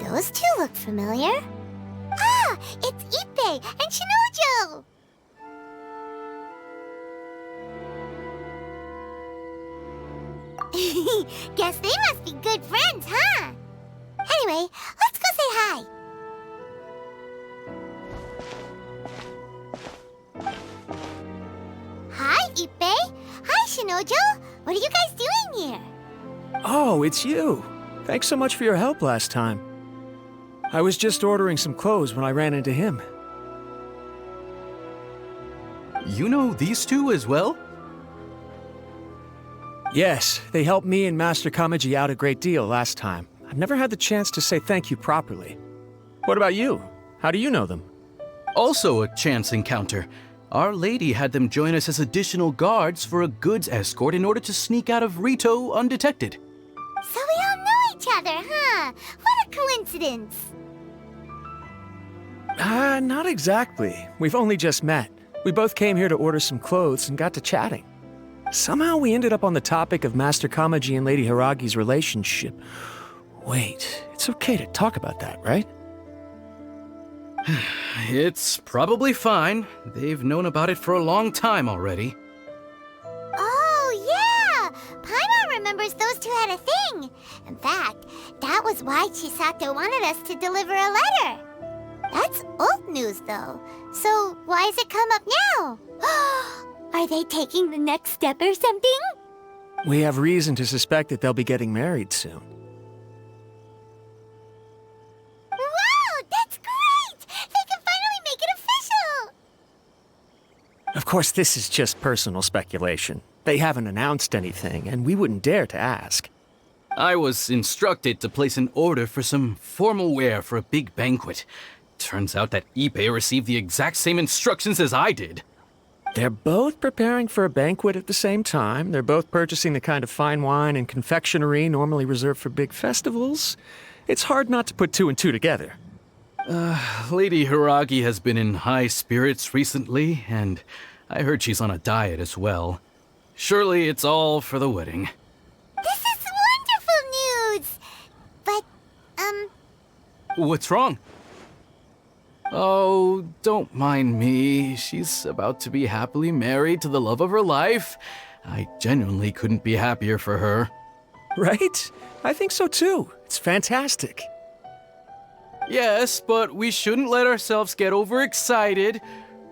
Those two look familiar. Ah, it's Ippei and Shinojo! Guess they must be good friends, huh? Anyway, let's go say hi. Hi, Ippei. Hi, Shinojo. What are you guys doing here? Oh, it's you. Thanks so much for your help last time. I was just ordering some clothes when I ran into him. You know these two as well? Yes, they helped me and Master Kamaji out a great deal last time. I've never had the chance to say thank you properly. What about you? How do you know them? Also a chance encounter. Our lady had them join us as additional guards for a goods escort in order to sneak out of Rito undetected. So we all know each other, huh? What a coincidence! Not exactly. We've only just met. We both came here to order some clothes and got to chatting. Somehow we ended up on the topic of Master Kamaji and Lady Hiragi's relationship. Wait, it's okay to talk about that, right? It's probably fine. They've known about it for a long time already. Oh, yeah! Paimon remembers those two had a thing. In fact, that was why Chisato wanted us to deliver a letter. That's old news, though. So why has it come up now? Are they taking the next step or something? We have reason to suspect that they'll be getting married soon. Wow, that's great! They can finally make it official! Of course, this is just personal speculation. They haven't announced anything, and we wouldn't dare to ask. I was instructed to place an order for some formal wear for a big banquet. Turns out that Ippei received the exact same instructions as I did. They're both preparing for a banquet at the same time. They're both purchasing the kind of fine wine and confectionery normally reserved for big festivals. It's hard not to put two and two together. Lady Hiragi has been in high spirits recently, and I heard she's on a diet as well. Surely it's all for the wedding. This is wonderful news! But, What's wrong? Oh, don't mind me. She's about to be happily married to the love of her life. I genuinely couldn't be happier for her. Right? I think so too. It's fantastic. Yes, but we shouldn't let ourselves get overexcited.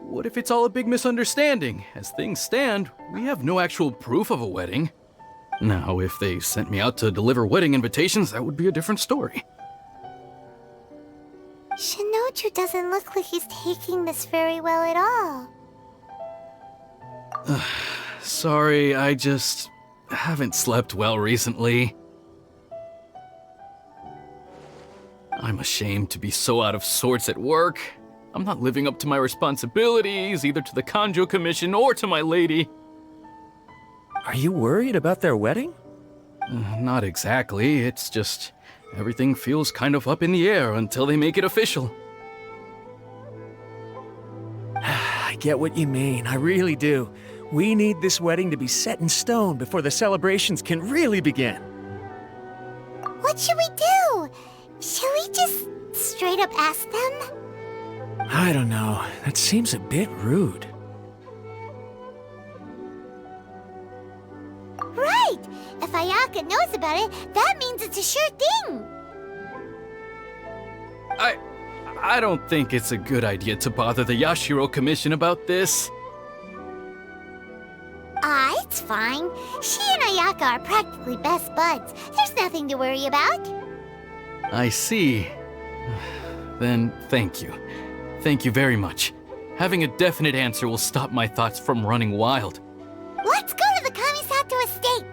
What if it's all a big misunderstanding? As things stand, we have no actual proof of a wedding. Now, if they sent me out to deliver wedding invitations, that would be a different story. Shinoju doesn't look like he's taking this very well at all. Sorry, I just haven't slept well recently. I'm ashamed to be so out of sorts at work. I'm not living up to my responsibilities, either to the Kanjo Commission or to my lady. Are you worried about their wedding? Not exactly, it's just everything feels kind of up in the air until they make it official. I get what you mean, I really do. We need this wedding to be set in stone before the celebrations can really begin. What should we do? Should we just straight up ask them? I don't know. That seems a bit rude. Right! If Ayaka knows about it, that means it's a sure thing! I don't think it's a good idea to bother the Yashiro Commission about this. It's fine. She and Ayaka are practically best buds. There's nothing to worry about. I see. Then thank you. Thank you very much. Having a definite answer will stop my thoughts from running wild. Let's go to the Kamisato estate!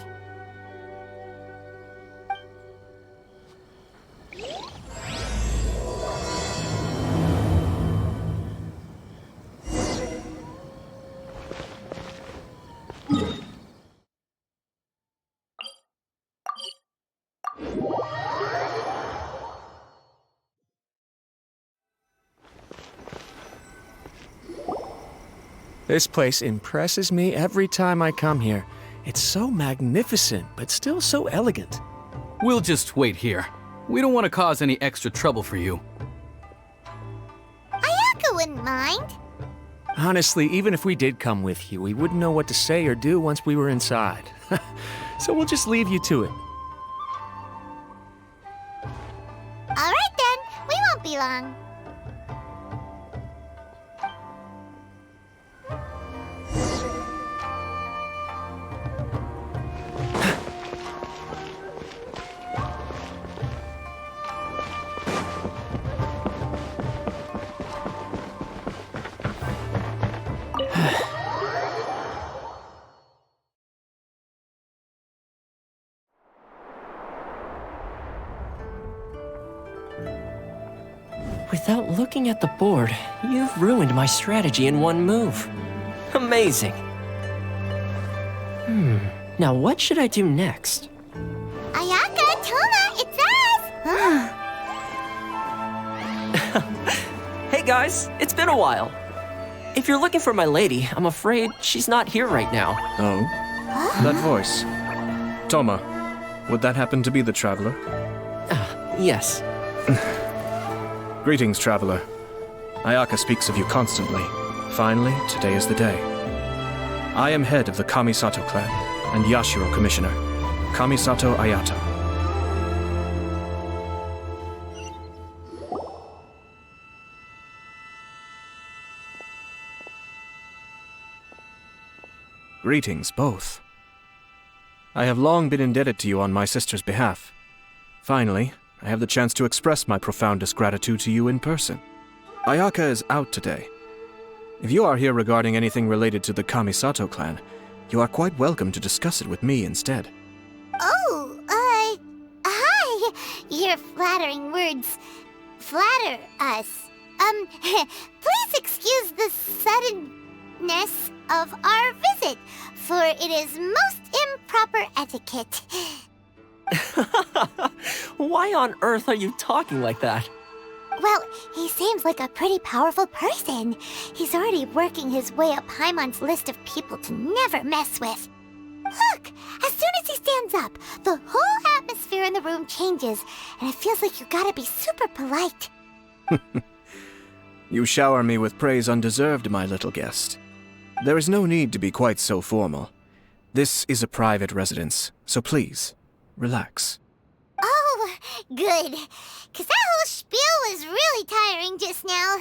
This place impresses me every time I come here. It's so magnificent, but still so elegant. We'll just wait here. We don't want to cause any extra trouble for you. Ayaka wouldn't mind. Honestly, even if we did come with you, we wouldn't know what to say or do once we were inside. So we'll just leave you to it. All right then, we won't be long. Without looking at the board, you've ruined my strategy in one move. Amazing. Now what should I do next? Ayaka, Toma, it's us! Hey guys, it's been a while. If you're looking for my lady, I'm afraid she's not here right now. Oh? That voice. Toma, would that happen to be the traveler? Yes. Greetings, traveler. Ayaka speaks of you constantly. Finally, today is the day. I am head of the Kamisato clan and Yashiro commissioner, Kamisato Ayato. Greetings, both. I have long been indebted to you on my sister's behalf. Finally, I have the chance to express my profoundest gratitude to you in person. Ayaka is out today. If you are here regarding anything related to the Kamisato clan, you are quite welcome to discuss it with me instead. Oh, hi. Your flattering words flatter us. Please excuse the suddenness of our visit, for it is most improper etiquette. Why on earth are you talking like that? Well, he seems like a pretty powerful person. He's already working his way up Paimon's list of people to never mess with. Look, as soon as he stands up, the whole atmosphere in the room changes, and it feels like you gotta be super polite. You shower me with praise undeserved, my little guest. There is no need to be quite so formal. This is a private residence, so please, relax. Oh, good. 'Cause that whole spiel was really tiring just now.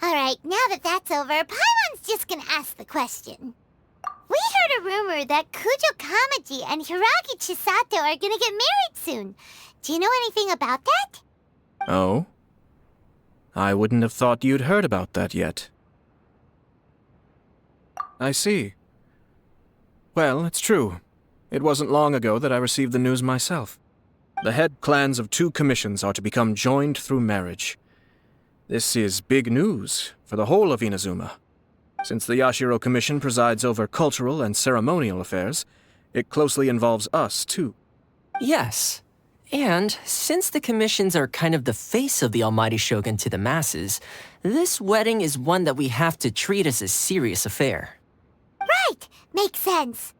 Alright, now that that's over, Paimon's just gonna ask the question. We heard a rumor that Kujo Kamaji and Hiragi Chisato are gonna get married soon. Do you know anything about that? Oh? I wouldn't have thought you'd heard about that yet. I see. Well, it's true. It wasn't long ago that I received the news myself. The head clans of 2 commissions are to become joined through marriage. This is big news for the whole of Inazuma. Since the Yashiro Commission presides over cultural and ceremonial affairs, it closely involves us, too. Yes. And since the commissions are kind of the face of the almighty shogun to the masses, this wedding is one that we have to treat as a serious affair. Right, makes sense.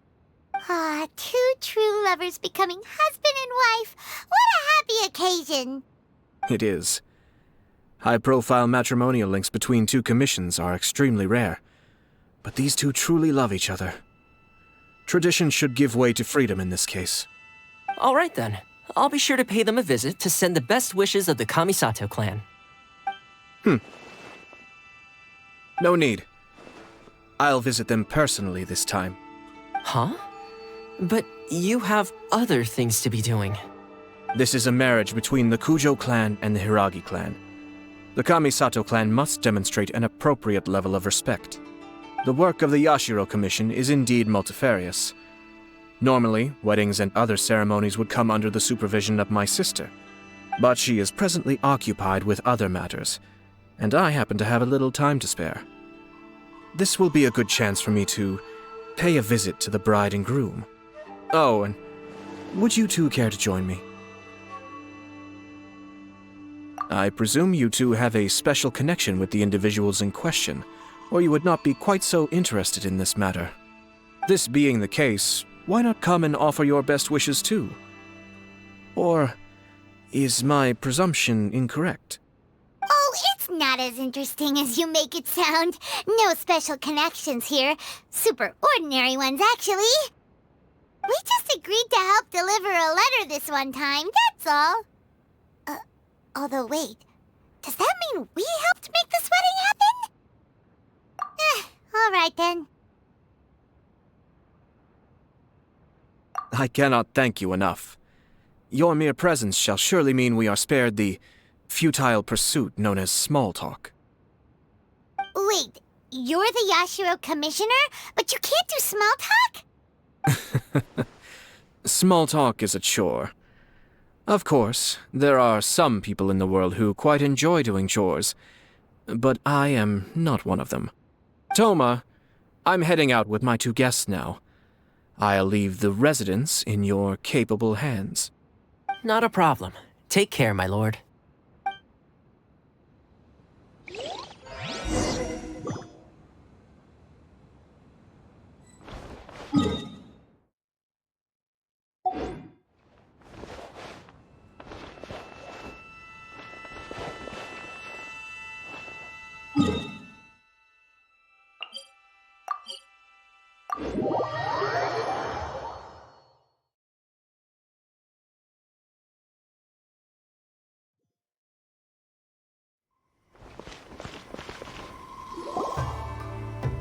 Ah, 2 true lovers becoming husband and wife. What a happy occasion. It is. High-profile matrimonial links between 2 commissions are extremely rare. But these 2 truly love each other. Tradition should give way to freedom in this case. All right then. I'll be sure to pay them a visit to send the best wishes of the Kamisato clan. No need. I'll visit them personally this time. Huh? But you have other things to be doing. This is a marriage between the Kujo clan and the Hiragi clan. The Kamisato clan must demonstrate an appropriate level of respect. The work of the Yashiro Commission is indeed multifarious. Normally, weddings and other ceremonies would come under the supervision of my sister. But she is presently occupied with other matters, and I happen to have a little time to spare. This will be a good chance for me to pay a visit to the bride and groom. Oh, and would you 2 care to join me? I presume you 2 have a special connection with the individuals in question, or you would not be quite so interested in this matter. This being the case, why not come and offer your best wishes too? Or is my presumption incorrect? Oh, it's not as interesting as you make it sound. No special connections here. Super ordinary ones, actually. We just agreed to help deliver a letter this one time, that's all. Although wait, does that mean we helped make this wedding happen? All right then. I cannot thank you enough. Your mere presence shall surely mean we are spared the futile pursuit known as small talk. Wait, you're the Yashiro commissioner, but you can't do small talk? Small talk is a chore. Of course, there are some people in the world who quite enjoy doing chores, but I am not one of them. Toma, I'm heading out with my 2 guests now. I'll leave the residence in your capable hands. Not a problem. Take care, my lord.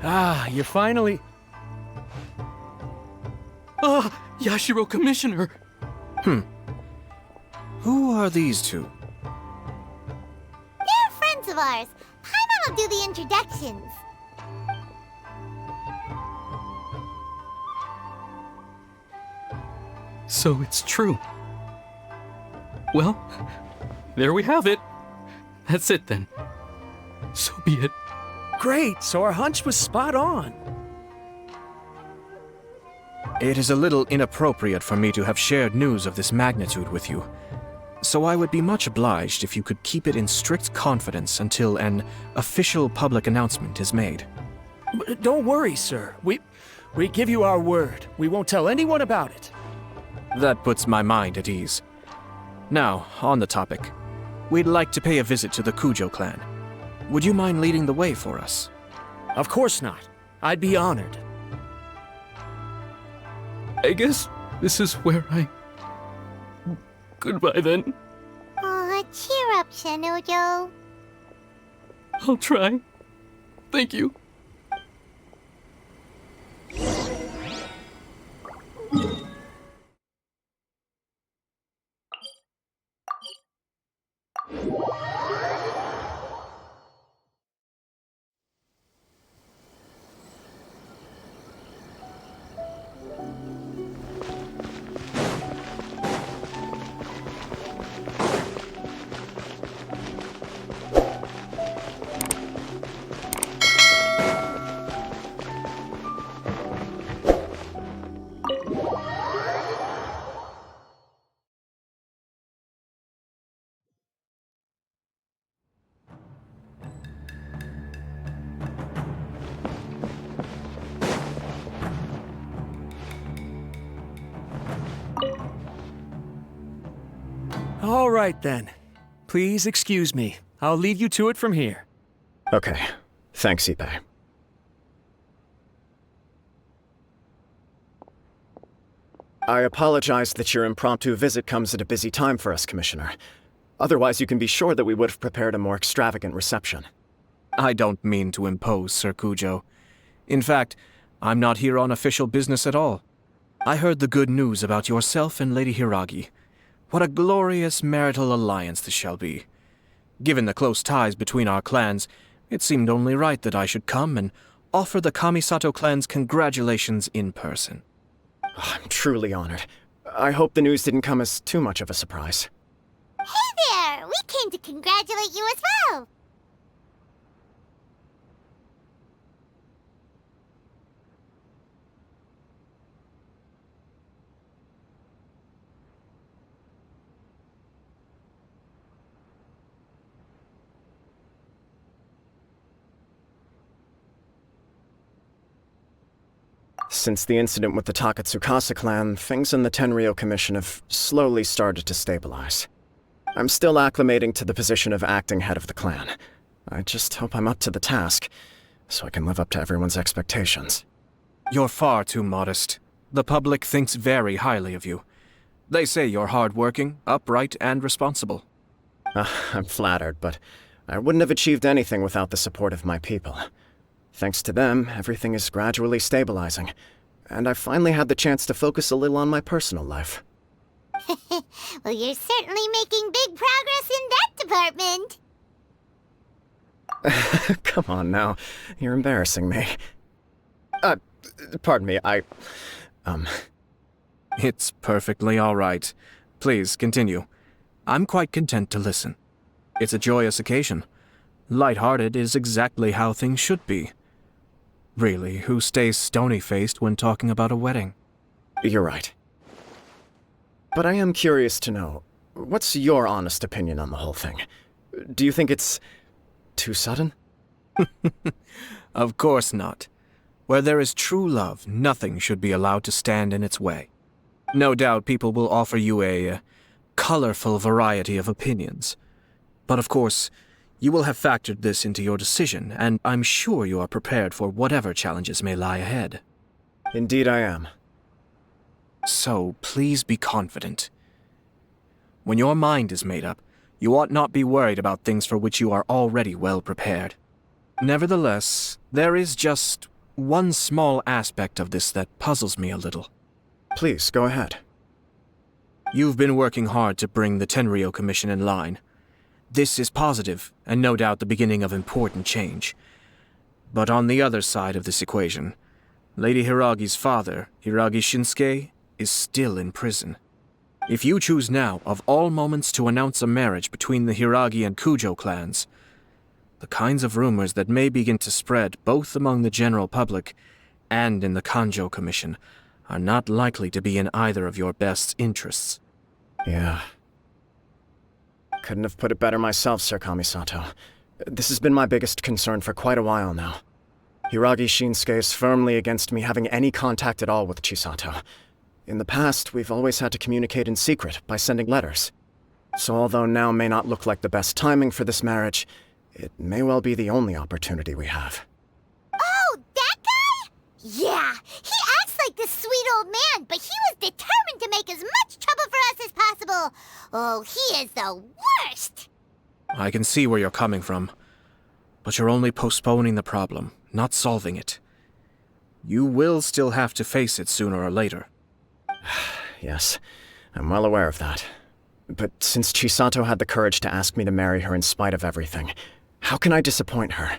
Ah, you finally... Yashiro Commissioner! Who are these 2? They're friends of ours. Paimon will do the introductions. So it's true. Well, there we have it. That's it then. So be it. Great, so our hunch was spot on. It is a little inappropriate for me to have shared news of this magnitude with you, so I would be much obliged if you could keep it in strict confidence until an official public announcement is made. Don't worry, sir. We give you our word. We won't tell anyone about it. That puts my mind at ease. Now, on the topic. We'd like to pay a visit to the Kujo clan. Would you mind leading the way for us? Of course not. I'd be honored. I guess this is where I... Goodbye then. Aw, cheer up, Shinojo. I'll try. Thank you. All right, then. Please excuse me. I'll leave you to it from here. Okay. Thanks, Ippei. I apologize that your impromptu visit comes at a busy time for us, Commissioner. Otherwise, you can be sure that we would have prepared a more extravagant reception. I don't mean to impose, Sir Kujo. In fact, I'm not here on official business at all. I heard the good news about yourself and Lady Hiragi. What a glorious marital alliance this shall be. Given the close ties between our clans, it seemed only right that I should come and offer the Kamisato clan's congratulations in person. I'm truly honored. I hope the news didn't come as too much of a surprise. Hey there! We came to congratulate you as well! Since the incident with the Takatsukasa clan, things in the Tenryou Commission have slowly started to stabilize. I'm still acclimating to the position of acting head of the clan. I just hope I'm up to the task, so I can live up to everyone's expectations. You're far too modest. The public thinks very highly of you. They say you're hardworking, upright, and responsible. I'm flattered, but I wouldn't have achieved anything without the support of my people. Thanks to them, everything is gradually stabilizing, and I've finally had the chance to focus a little on my personal life. Well, you're certainly making big progress in that department. Come on now, you're embarrassing me. Pardon me, It's perfectly all right. Please, continue. I'm quite content to listen. It's a joyous occasion. Light-hearted is exactly how things should be. Really, who stays stony-faced when talking about a wedding? You're right. But I am curious to know, what's your honest opinion on the whole thing? Do you think it's too sudden? Of course not. Where there is true love, nothing should be allowed to stand in its way. No doubt people will offer you a colorful variety of opinions. But of course, you will have factored this into your decision, and I'm sure you are prepared for whatever challenges may lie ahead. Indeed I am. So, please be confident. When your mind is made up, you ought not be worried about things for which you are already well prepared. Nevertheless, there is just one small aspect of this that puzzles me a little. Please, go ahead. You've been working hard to bring the Tenryou Commission in line. This is positive, and no doubt the beginning of important change. But on the other side of this equation, Lady Hiragi's father, Hiragi Shinsuke, is still in prison. If you choose now, of all moments, to announce a marriage between the Hiragi and Kujo clans, the kinds of rumors that may begin to spread both among the general public and in the Kanjo Commission are not likely to be in either of your best interests. Yeah. Couldn't have put it better myself, Sir Kamisato. This has been my biggest concern for quite a while now. Hiragi Shinsuke is firmly against me having any contact at all with Chisato. In the past, we've always had to communicate in secret by sending letters. So although now may not look like the best timing for this marriage, it may well be the only opportunity we have. Oh, that guy? Yeah, he acts like this sweet old man, but he was determined to make as much trouble for us as possible. Oh, he is the worst! I can see where you're coming from, but you're only postponing the problem, not solving it. You will still have to face it sooner or later. Yes, I'm well aware of that. But since Chisato had the courage to ask me to marry her in spite of everything, how can I disappoint her?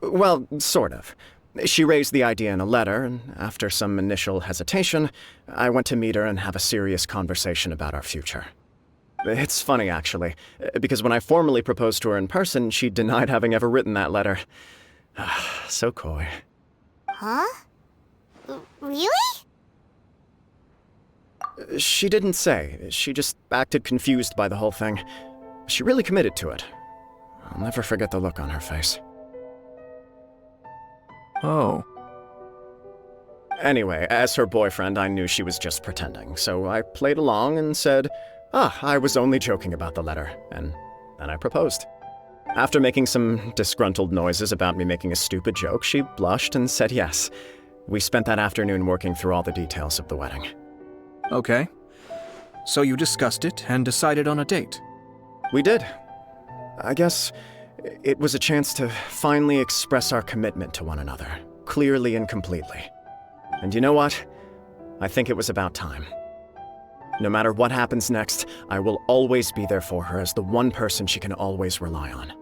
Well, sort of. She raised the idea in a letter, and after some initial hesitation, I went to meet her and have a serious conversation about our future. It's funny, actually, because when I formally proposed to her in person, she denied having ever written that letter. So coy. Huh? Really? She didn't say. She just acted confused by the whole thing. She really committed to it. I'll never forget the look on her face. Oh. Anyway, as her boyfriend, I knew she was just pretending, so I played along and said, I was only joking about the letter, and then I proposed. After making some disgruntled noises about me making a stupid joke, she blushed and said yes. We spent that afternoon working through all the details of the wedding. Okay. So you discussed it and decided on a date? We did. I guess it was a chance to finally express our commitment to one another, clearly and completely. And you know what? I think it was about time. No matter what happens next, I will always be there for her as the one person she can always rely on.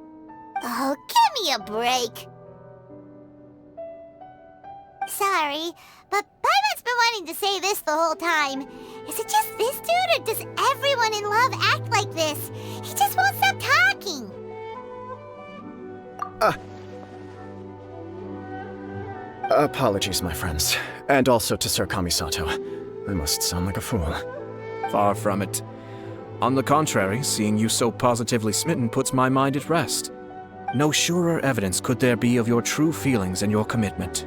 Oh, give me a break. Sorry, but Paimon's been wanting to say this the whole time. Is it just this dude, or does everyone in love act like this? He just won't stop talking. Apologies, my friends. And also to Sir Kamisato. I must sound like a fool. Far from it. On the contrary, seeing you so positively smitten puts my mind at rest. No surer evidence could there be of your true feelings and your commitment.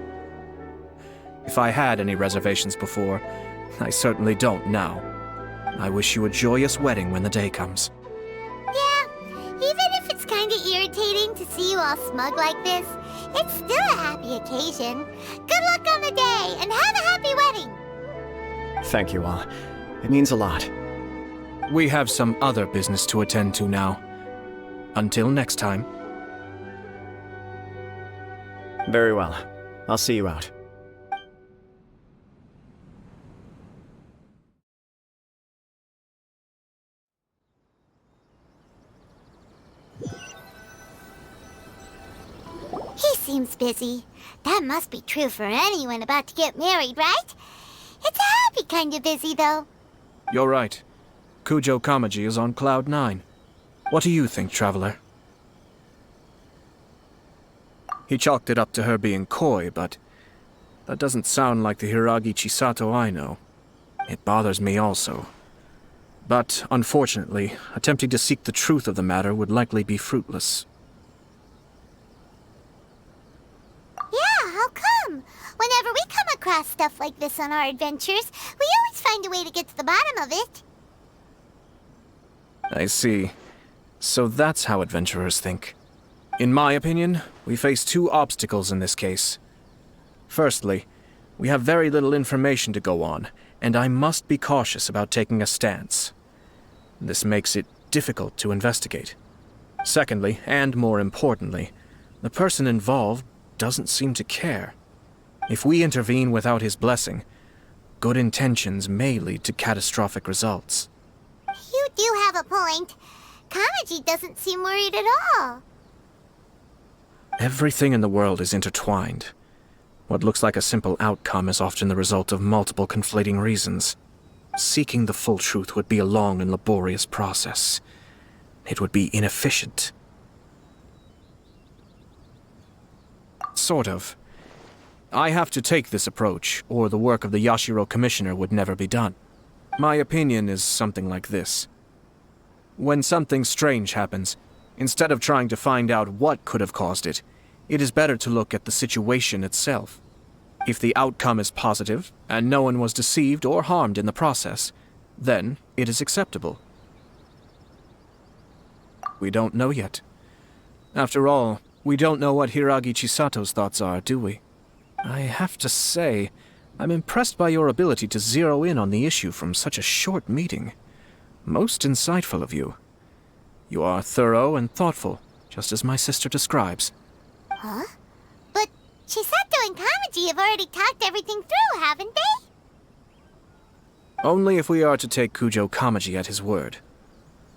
If I had any reservations before, I certainly don't now. I wish you a joyous wedding when the day comes. Yeah, even if it's kinda irritating to see you all smug like this, it's still a happy occasion. Good luck on the day, and have a happy wedding! Thank you all. It means a lot. We have some other business to attend to now. Until next time. Very well. I'll see you out. He seems busy. That must be true for anyone about to get married, right? It's a happy kind of busy, though. You're right. Kujo Kamaji is on Cloud 9. What do you think, Traveler? He chalked it up to her being coy, but that doesn't sound like the Hiragi Chisato I know. It bothers me also. But, unfortunately, attempting to seek the truth of the matter would likely be fruitless. Yeah, how come? Whenever we come across stuff like this on our adventures, we always find a way to get to the bottom of it. I see. So that's how adventurers think. In my opinion, we face two obstacles in this case. Firstly, we have very little information to go on, and I must be cautious about taking a stance. This makes it difficult to investigate. Secondly, and more importantly, the person involved doesn't seem to care. If we intervene without his blessing, good intentions may lead to catastrophic results. You do have a point. Kamaji doesn't seem worried at all. Everything in the world is intertwined. What looks like a simple outcome is often the result of multiple conflating reasons. Seeking the full truth would be a long and laborious process. It would be inefficient. Sort of. I have to take this approach, or the work of the Yashiro Commissioner would never be done. My opinion is something like this. When something strange happens, instead of trying to find out what could have caused it, it is better to look at the situation itself. If the outcome is positive, and no one was deceived or harmed in the process, then it is acceptable. We don't know yet. After all, we don't know what Hiragi Chisato's thoughts are, do we? I have to say, I'm impressed by your ability to zero in on the issue from such a short meeting. Most insightful of you. You are thorough and thoughtful, just as my sister describes. Huh? But Chisato and Kamaji have already talked everything through, haven't they? Only if we are to take Kujo Kamaji at his word.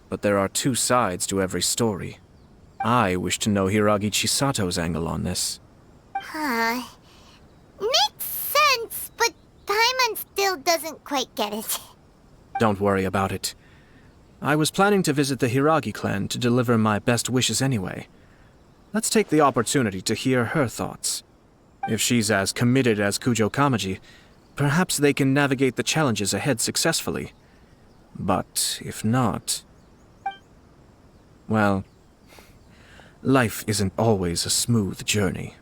But there are two sides to every story. I wish to know Hiragi Chisato's angle on this. Huh. Makes sense, but Paimon still doesn't quite get it. Don't worry about it. I was planning to visit the Hiragi clan to deliver my best wishes anyway. Let's take the opportunity to hear her thoughts. If she's as committed as Kujo Kamaji, perhaps they can navigate the challenges ahead successfully. But if not... well, life isn't always a smooth journey.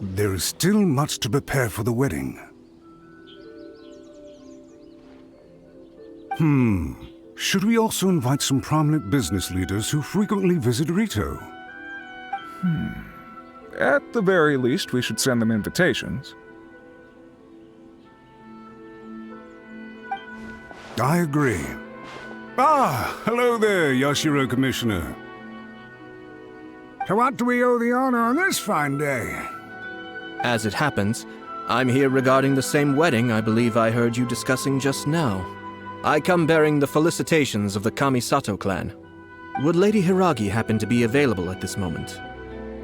There is still much to prepare for the wedding. Should we also invite some prominent business leaders who frequently visit Rito? At the very least, we should send them invitations. I agree. Hello there, Yashiro Commissioner. To what do we owe the honor on this fine day? As it happens, I'm here regarding the same wedding I believe I heard you discussing just now. I come bearing the felicitations of the Kamisato clan. Would Lady Hiragi happen to be available at this moment?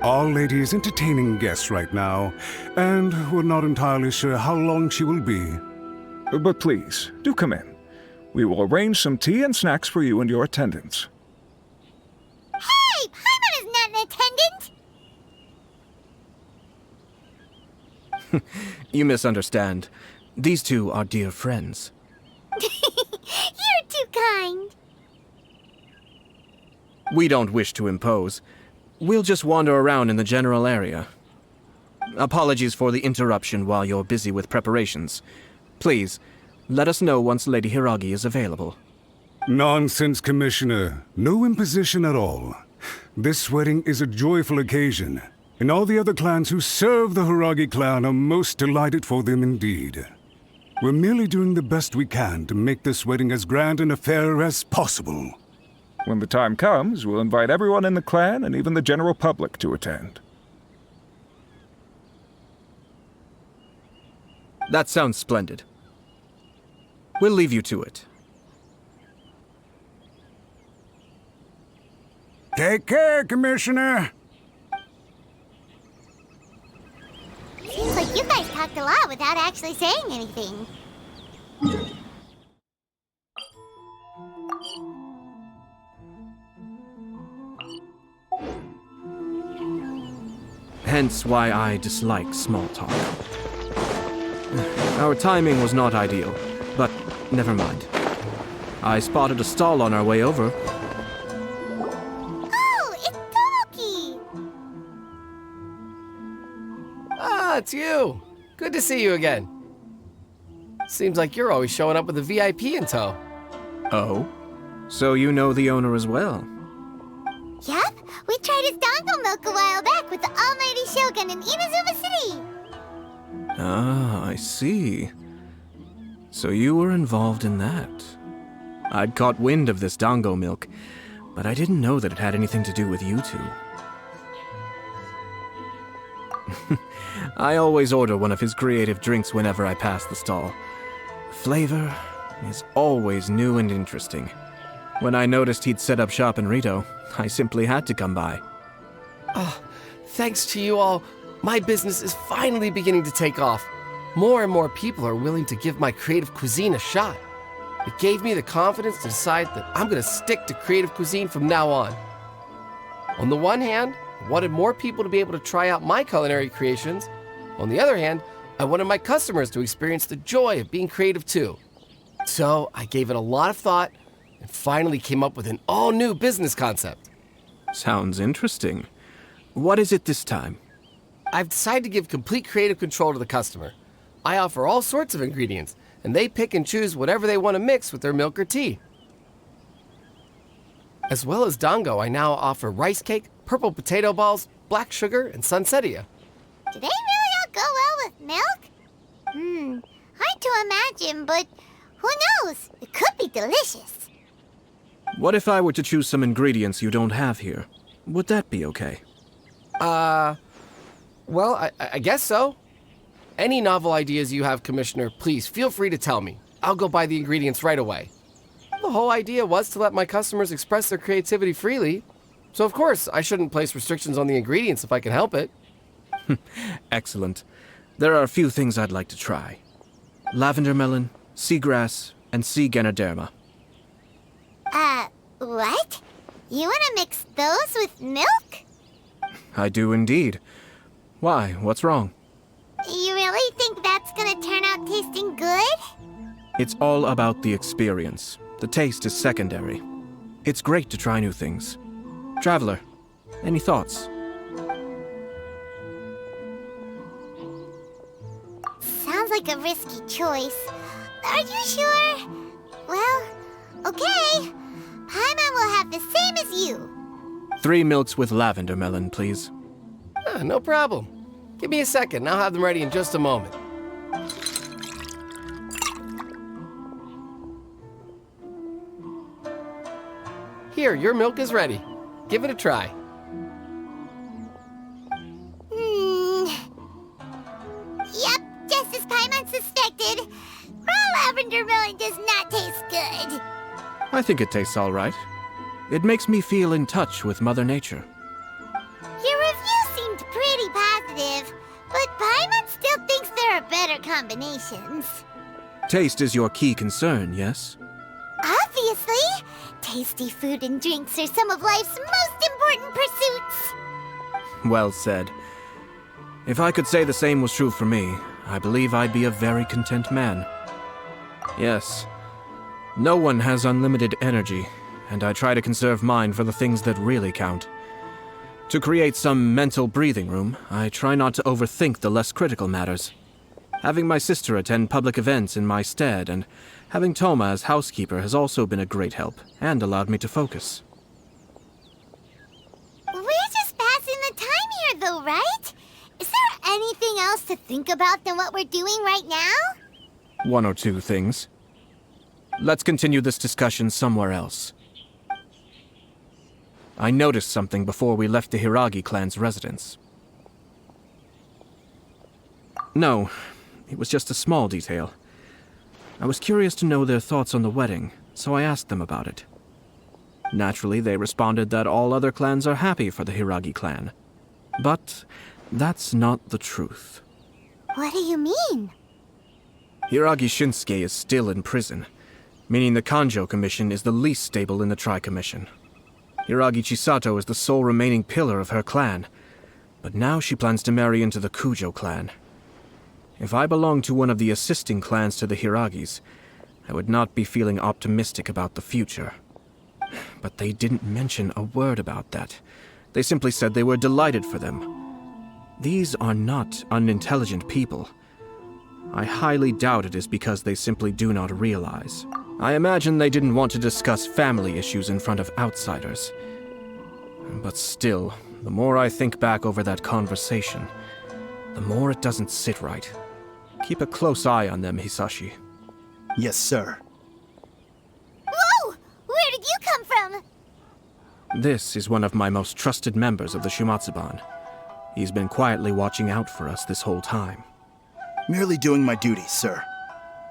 Our lady is entertaining guests right now, and we're not entirely sure how long she will be. But please, do come in. We will arrange some tea and snacks for you and your attendants. Hey, Paimon is not an attendant! You misunderstand. These two are dear friends. You're too kind. We don't wish to impose. We'll just wander around in the general area. Apologies for the interruption while you're busy with preparations. Please, let us know once Lady Hiragi is available. Nonsense, Commissioner. No imposition at all. This wedding is a joyful occasion, and all the other clans who serve the Hiragi clan are most delighted for them indeed. We're merely doing the best we can to make this wedding as grand an affair as possible. When the time comes, we'll invite everyone in the clan and even the general public to attend. That sounds splendid. We'll leave you to it. Take care, Commissioner. Seems like you guys talked a lot without actually saying anything. Hence why I dislike small talk. Our timing was not ideal, but never mind. I spotted a stall on our way over. Oh, it's Tomoki! Ah, it's you. Good to see you again. Seems like you're always showing up with a VIP in tow. Oh? So you know the owner as well? Yep, we tried his dongle milk a while back with the almighty Shogun in Inazuma City. Ah, I see. So you were involved in that. I'd caught wind of this dango milk, but I didn't know that it had anything to do with you two. I always order one of his creative drinks whenever I pass the stall. Flavor is always new and interesting. When I noticed he'd set up shop in Rito, I simply had to come by. Oh, thanks to you all, my business is finally beginning to take off. More and more people are willing to give my creative cuisine a shot. It gave me the confidence to decide that I'm going to stick to creative cuisine from now on. On the one hand, I wanted more people to be able to try out my culinary creations. On the other hand, I wanted my customers to experience the joy of being creative too. So I gave it a lot of thought and finally came up with an all-new business concept. Sounds interesting. What is it this time? I've decided to give complete creative control to the customer. I offer all sorts of ingredients, and they pick and choose whatever they want to mix with their milk or tea. As well as dango, I now offer rice cake, purple potato balls, black sugar, and sunsettia. Do they really all go well with milk? Hard to imagine, but who knows? It could be delicious. What if I were to choose some ingredients you don't have here? Would that be okay? Well, I guess so. Any novel ideas you have, Commissioner, please feel free to tell me. I'll go buy the ingredients right away. The whole idea was to let my customers express their creativity freely. So of course, I shouldn't place restrictions on the ingredients if I can help it. Excellent. There are a few things I'd like to try. Lavender melon, seagrass, and sea ganoderma. What? You want to mix those with milk? I do indeed. Why? What's wrong? You really think that's gonna turn out tasting good? It's all about the experience. The taste is secondary. It's great to try new things. Traveler, any thoughts? Sounds like a risky choice. Are you sure? Well, okay. Paimon will have the same as you. 3 milks with lavender melon, please. No problem. Give me a second, I'll have them ready in just a moment. Here, your milk is ready. Give it a try. Yep, just as Paimon suspected. Raw lavender melon does not taste good. I think it tastes all right. It makes me feel in touch with Mother Nature. Your review seemed pretty positive, but Paimon still thinks there are better combinations. Taste is your key concern, yes? Obviously! Tasty food and drinks are some of life's most important pursuits. Well said. If I could say the same was true for me, I believe I'd be a very content man. Yes. No one has unlimited energy, and I try to conserve mine for the things that really count. To create some mental breathing room, I try not to overthink the less critical matters. Having my sister attend public events in my stead and having Toma as housekeeper has also been a great help and allowed me to focus. We're just passing the time here though, right? Is there anything else to think about than what we're doing right now? One or two things. Let's continue this discussion somewhere else. I noticed something before we left the Hiragi clan's residence. No, it was just a small detail. I was curious to know their thoughts on the wedding, so I asked them about it. Naturally, they responded that all other clans are happy for the Hiragi clan. But that's not the truth. What do you mean? Hiragi Shinsuke is still in prison, meaning the Kanjo Commission is the least stable in the Tri-Commission. Hiragi Chisato is the sole remaining pillar of her clan, but now she plans to marry into the Kujo clan. If I belonged to one of the assisting clans to the Hiragis, I would not be feeling optimistic about the future. But they didn't mention a word about that. They simply said they were delighted for them. These are not unintelligent people. I highly doubt it is because they simply do not realize. I imagine they didn't want to discuss family issues in front of outsiders. But still, the more I think back over that conversation, the more it doesn't sit right. Keep a close eye on them, Hisashi. Yes, sir. Whoa! Where did you come from? This is one of my most trusted members of the Shumatsuban. He's been quietly watching out for us this whole time. Merely doing my duty, sir.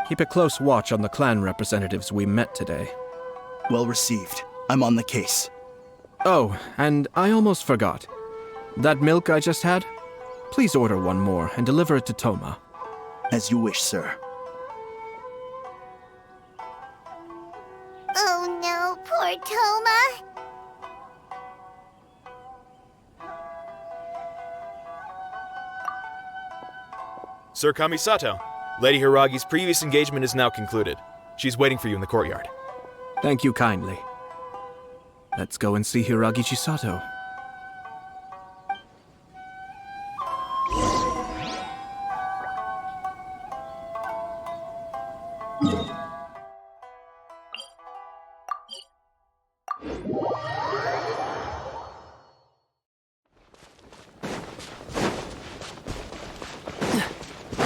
Keep a close watch on the clan representatives we met today. Well received. I'm on the case. Oh, and I almost forgot. That milk I just had? Please order one more and deliver it to Toma. As you wish, sir. Oh no, poor Toma. Sir Kamisato, Lady Hiragi's previous engagement is now concluded. She's waiting for you in the courtyard. Thank you kindly. Let's go and see Hiragi Chisato.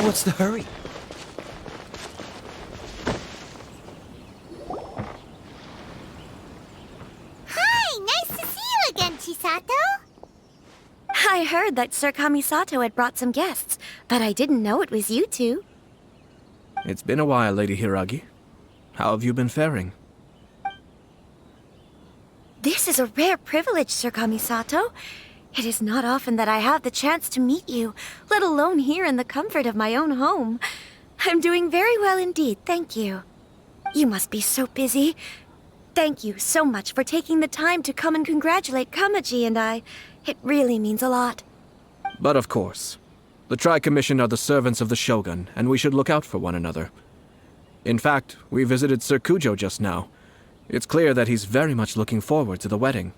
What's the hurry? Hi, nice to see you again, Chisato. I heard that Sir Kamisato had brought some guests, but I didn't know it was you two. It's been a while, Lady Hiragi. How have you been faring? This is a rare privilege, Sir Kamisato. It is not often that I have the chance to meet you, let alone here in the comfort of my own home. I'm doing very well indeed, thank you. You must be so busy. Thank you so much for taking the time to come and congratulate Kamaji and I. It really means a lot. But of course. The Tri-Commission are the servants of the Shogun, and we should look out for one another. In fact, we visited Sir Kujo just now. It's clear that he's very much looking forward to the wedding.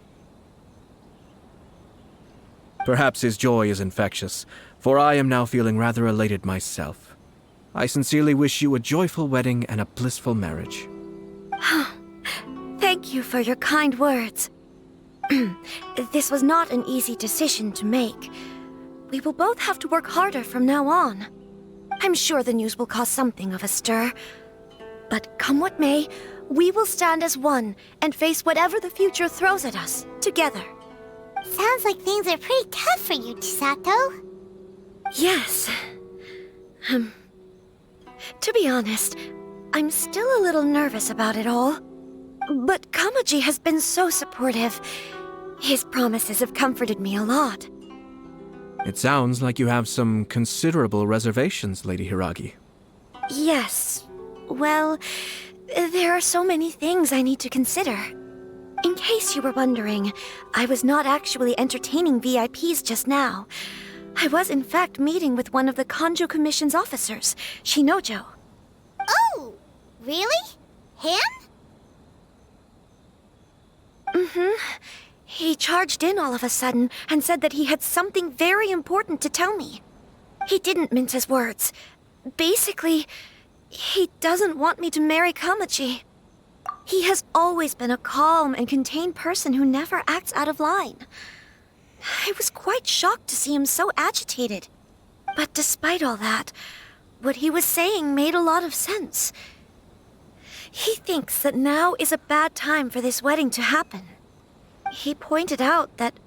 Perhaps his joy is infectious, for I am now feeling rather elated myself. I sincerely wish you a joyful wedding and a blissful marriage. Thank you for your kind words. This was not an easy decision to make. We will both have to work harder from now on. I'm sure the news will cause something of a stir. But come what may, we will stand as one and face whatever the future throws at us, together. Sounds like things are pretty tough for you, Chisato. Yes. To be honest, I'm still a little nervous about it all. But Kamaji has been so supportive. His promises have comforted me a lot. It sounds like you have some considerable reservations, Lady Hiragi. Yes. Well, there are so many things I need to consider. In case you were wondering, I was not actually entertaining VIPs just now. I was in fact meeting with one of the Kanjo Commission's officers, Shinojo. Oh, really? Him? Mm-hmm. He charged in all of a sudden and said that he had something very important to tell me. He didn't mince his words. Basically, he doesn't want me to marry Kamaji. He has always been a calm and contained person who never acts out of line. I was quite shocked to see him so agitated. But despite all that, what he was saying made a lot of sense. He thinks that now is a bad time for this wedding to happen. He pointed out that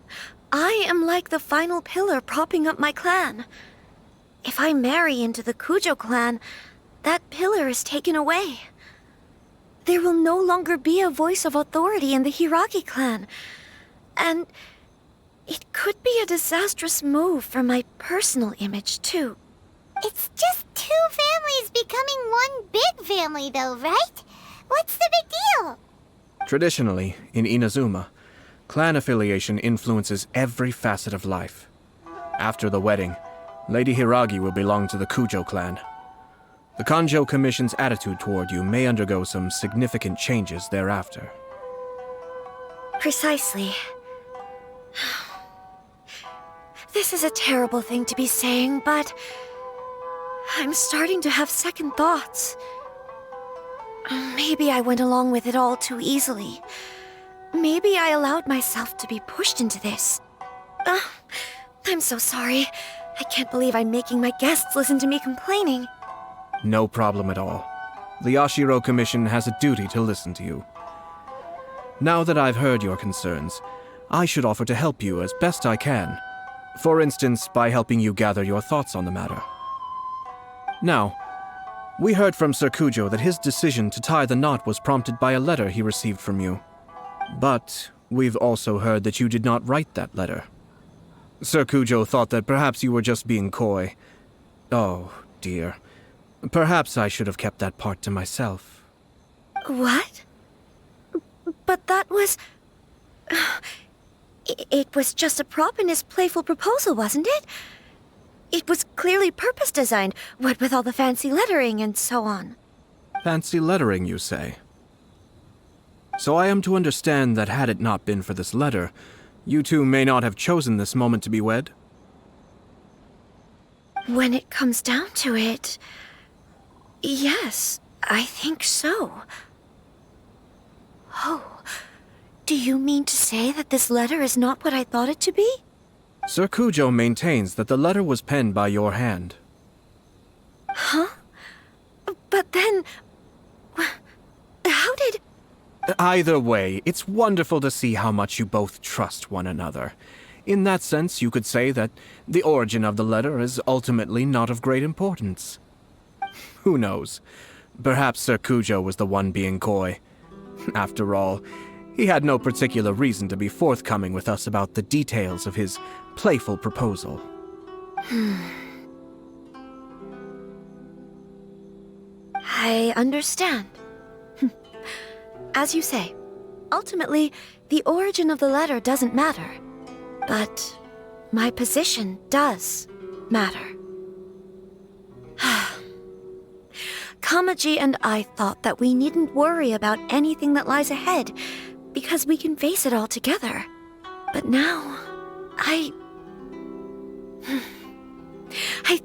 I am like the final pillar propping up my clan. If I marry into the Kujo clan, that pillar is taken away. There will no longer be a voice of authority in the Hiragi clan. And it could be a disastrous move for my personal image, too. It's just two families becoming one big family, though, right? What's the big deal? Traditionally, in Inazuma, clan affiliation influences every facet of life. After the wedding, Lady Hiragi will belong to the Kujo clan. The Kanjo Commission's attitude toward you may undergo some significant changes thereafter. Precisely. This is a terrible thing to be saying, but I'm starting to have second thoughts. Maybe I went along with it all too easily. Maybe I allowed myself to be pushed into this. I'm so sorry. I can't believe I'm making my guests listen to me complaining. No problem at all. The Yashiro Commission has a duty to listen to you. Now that I've heard your concerns, I should offer to help you as best I can. For instance, by helping you gather your thoughts on the matter. Now, we heard from Sir Kujo that his decision to tie the knot was prompted by a letter he received from you. But we've also heard that you did not write that letter. Sir Kujo thought that perhaps you were just being coy. Oh, dear. Perhaps I should have kept that part to myself. What? But that was... It was just a prop in his playful proposal, wasn't it? It was clearly purpose-designed, what with all the fancy lettering and so on. Fancy lettering, you say? So I am to understand that had it not been for this letter, you two may not have chosen this moment to be wed? When it comes down to it... yes, I think so. Oh, do you mean to say that this letter is not what I thought it to be? Sir Kujo maintains that the letter was penned by your hand. Huh? But then... how did... Either way, it's wonderful to see how much you both trust one another. In that sense, you could say that the origin of the letter is ultimately not of great importance. Who knows? Perhaps Sir Kujo was the one being coy. After all, he had no particular reason to be forthcoming with us about the details of his playful proposal. I understand. As you say, ultimately, the origin of the letter doesn't matter. But my position does matter. Kamaji and I thought that we needn't worry about anything that lies ahead, because we can face it all together. But now, I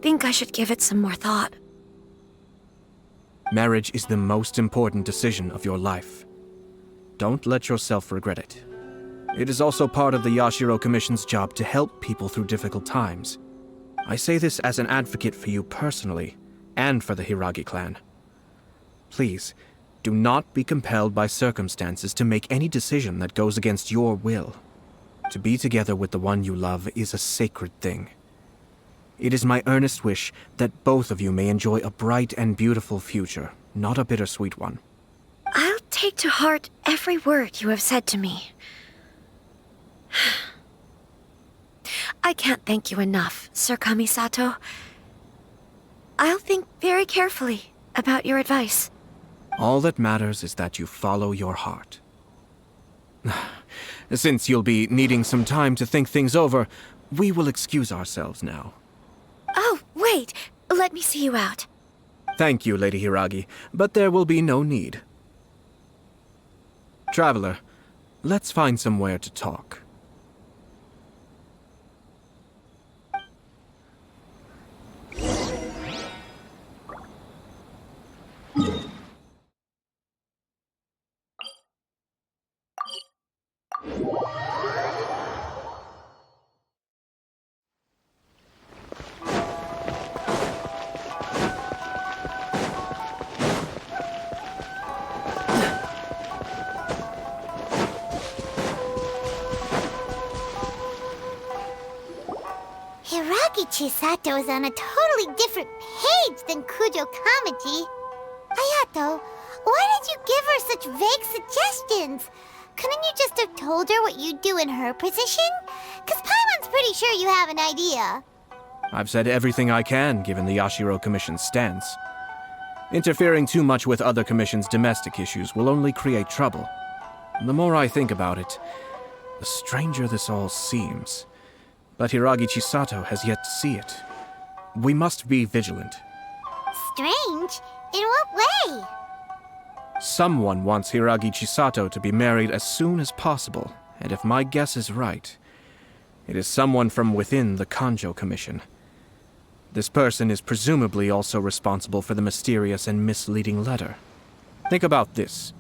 think I should give it some more thought. Marriage is the most important decision of your life. Don't let yourself regret it. It is also part of the Yashiro Commission's job to help people through difficult times. I say this as an advocate for you personally, and for the Hiragi clan. Please, do not be compelled by circumstances to make any decision that goes against your will. To be together with the one you love is a sacred thing. It is my earnest wish that both of you may enjoy a bright and beautiful future, not a bittersweet one. I'll take to heart every word you have said to me. I can't thank you enough, Sir Kamisato. I'll think very carefully about your advice. All that matters is that you follow your heart. Since you'll be needing some time to think things over, we will excuse ourselves now. Oh, wait! Let me see you out. Thank you, Lady Hiragi, but there will be no need. Traveler, let's find somewhere to talk. Chisato is on a totally different page than Kujo Kamaji. Ayato, why did you give her such vague suggestions? Couldn't you just have told her what you'd do in her position? 'Cause Paimon's pretty sure you have an idea. I've said everything I can, given the Yashiro Commission's stance. Interfering too much with other commissions' domestic issues will only create trouble. The more I think about it, the stranger this all seems. But Hiragi Chisato has yet to see it. We must be vigilant. Strange? In what way? Someone wants Hiragi Chisato to be married as soon as possible, and if my guess is right, it is someone from within the Kanjo Commission. This person is presumably also responsible for the mysterious and misleading letter. Think about this.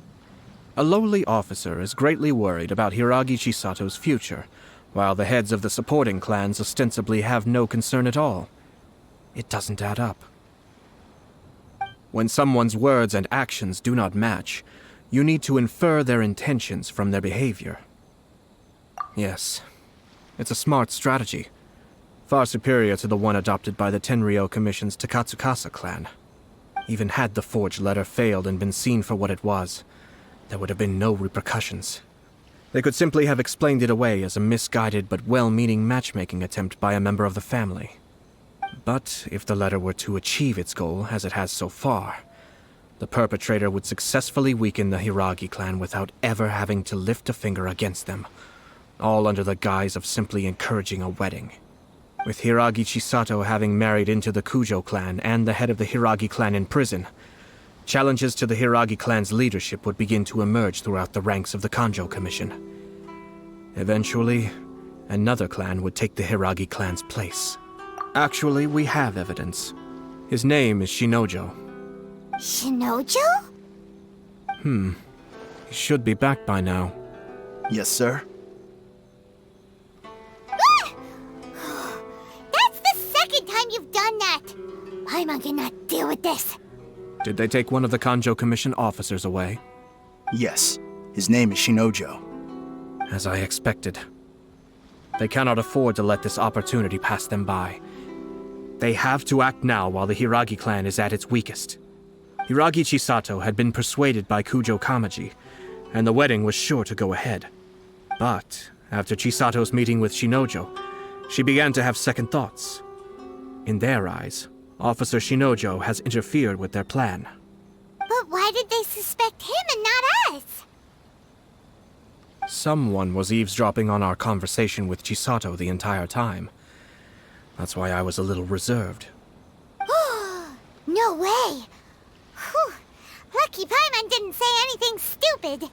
A lowly officer is greatly worried about Hiragi Chisato's future, while the heads of the supporting clans ostensibly have no concern at all. It doesn't add up. When someone's words and actions do not match, you need to infer their intentions from their behavior. Yes, it's a smart strategy, far superior to the one adopted by the Tenryou Commission's Takatsukasa clan. Even had the forged letter failed and been seen for what it was, there would have been no repercussions. They could simply have explained it away as a misguided but well-meaning matchmaking attempt by a member of the family. But if the letter were to achieve its goal, as it has so far, the perpetrator would successfully weaken the Hiragi clan without ever having to lift a finger against them, all under the guise of simply encouraging a wedding. With Hiragi Chisato having married into the Kujo clan and the head of the Hiragi clan in prison, challenges to the Hiragi clan's leadership would begin to emerge throughout the ranks of the Kanjo Commission. Eventually, another clan would take the Hiragi clan's place. Actually, we have evidence. His name is Shinojo. Shinojo? He should be back by now. Yes, sir. That's the second time you've done that! Paimon cannot deal with this. Did they take one of the Kanjo Commission officers away? Yes. His name is Shinojo. As I expected. They cannot afford to let this opportunity pass them by. They have to act now while the Hiragi clan is at its weakest. Hiragi Chisato had been persuaded by Kujo Kamaji, and the wedding was sure to go ahead. But after Chisato's meeting with Shinojo, she began to have second thoughts. In their eyes, Officer Shinojo has interfered with their plan. But why did they suspect him and not us? Someone was eavesdropping on our conversation with Chisato the entire time. That's why I was a little reserved. No way! Whew. Lucky Paimon didn't say anything stupid.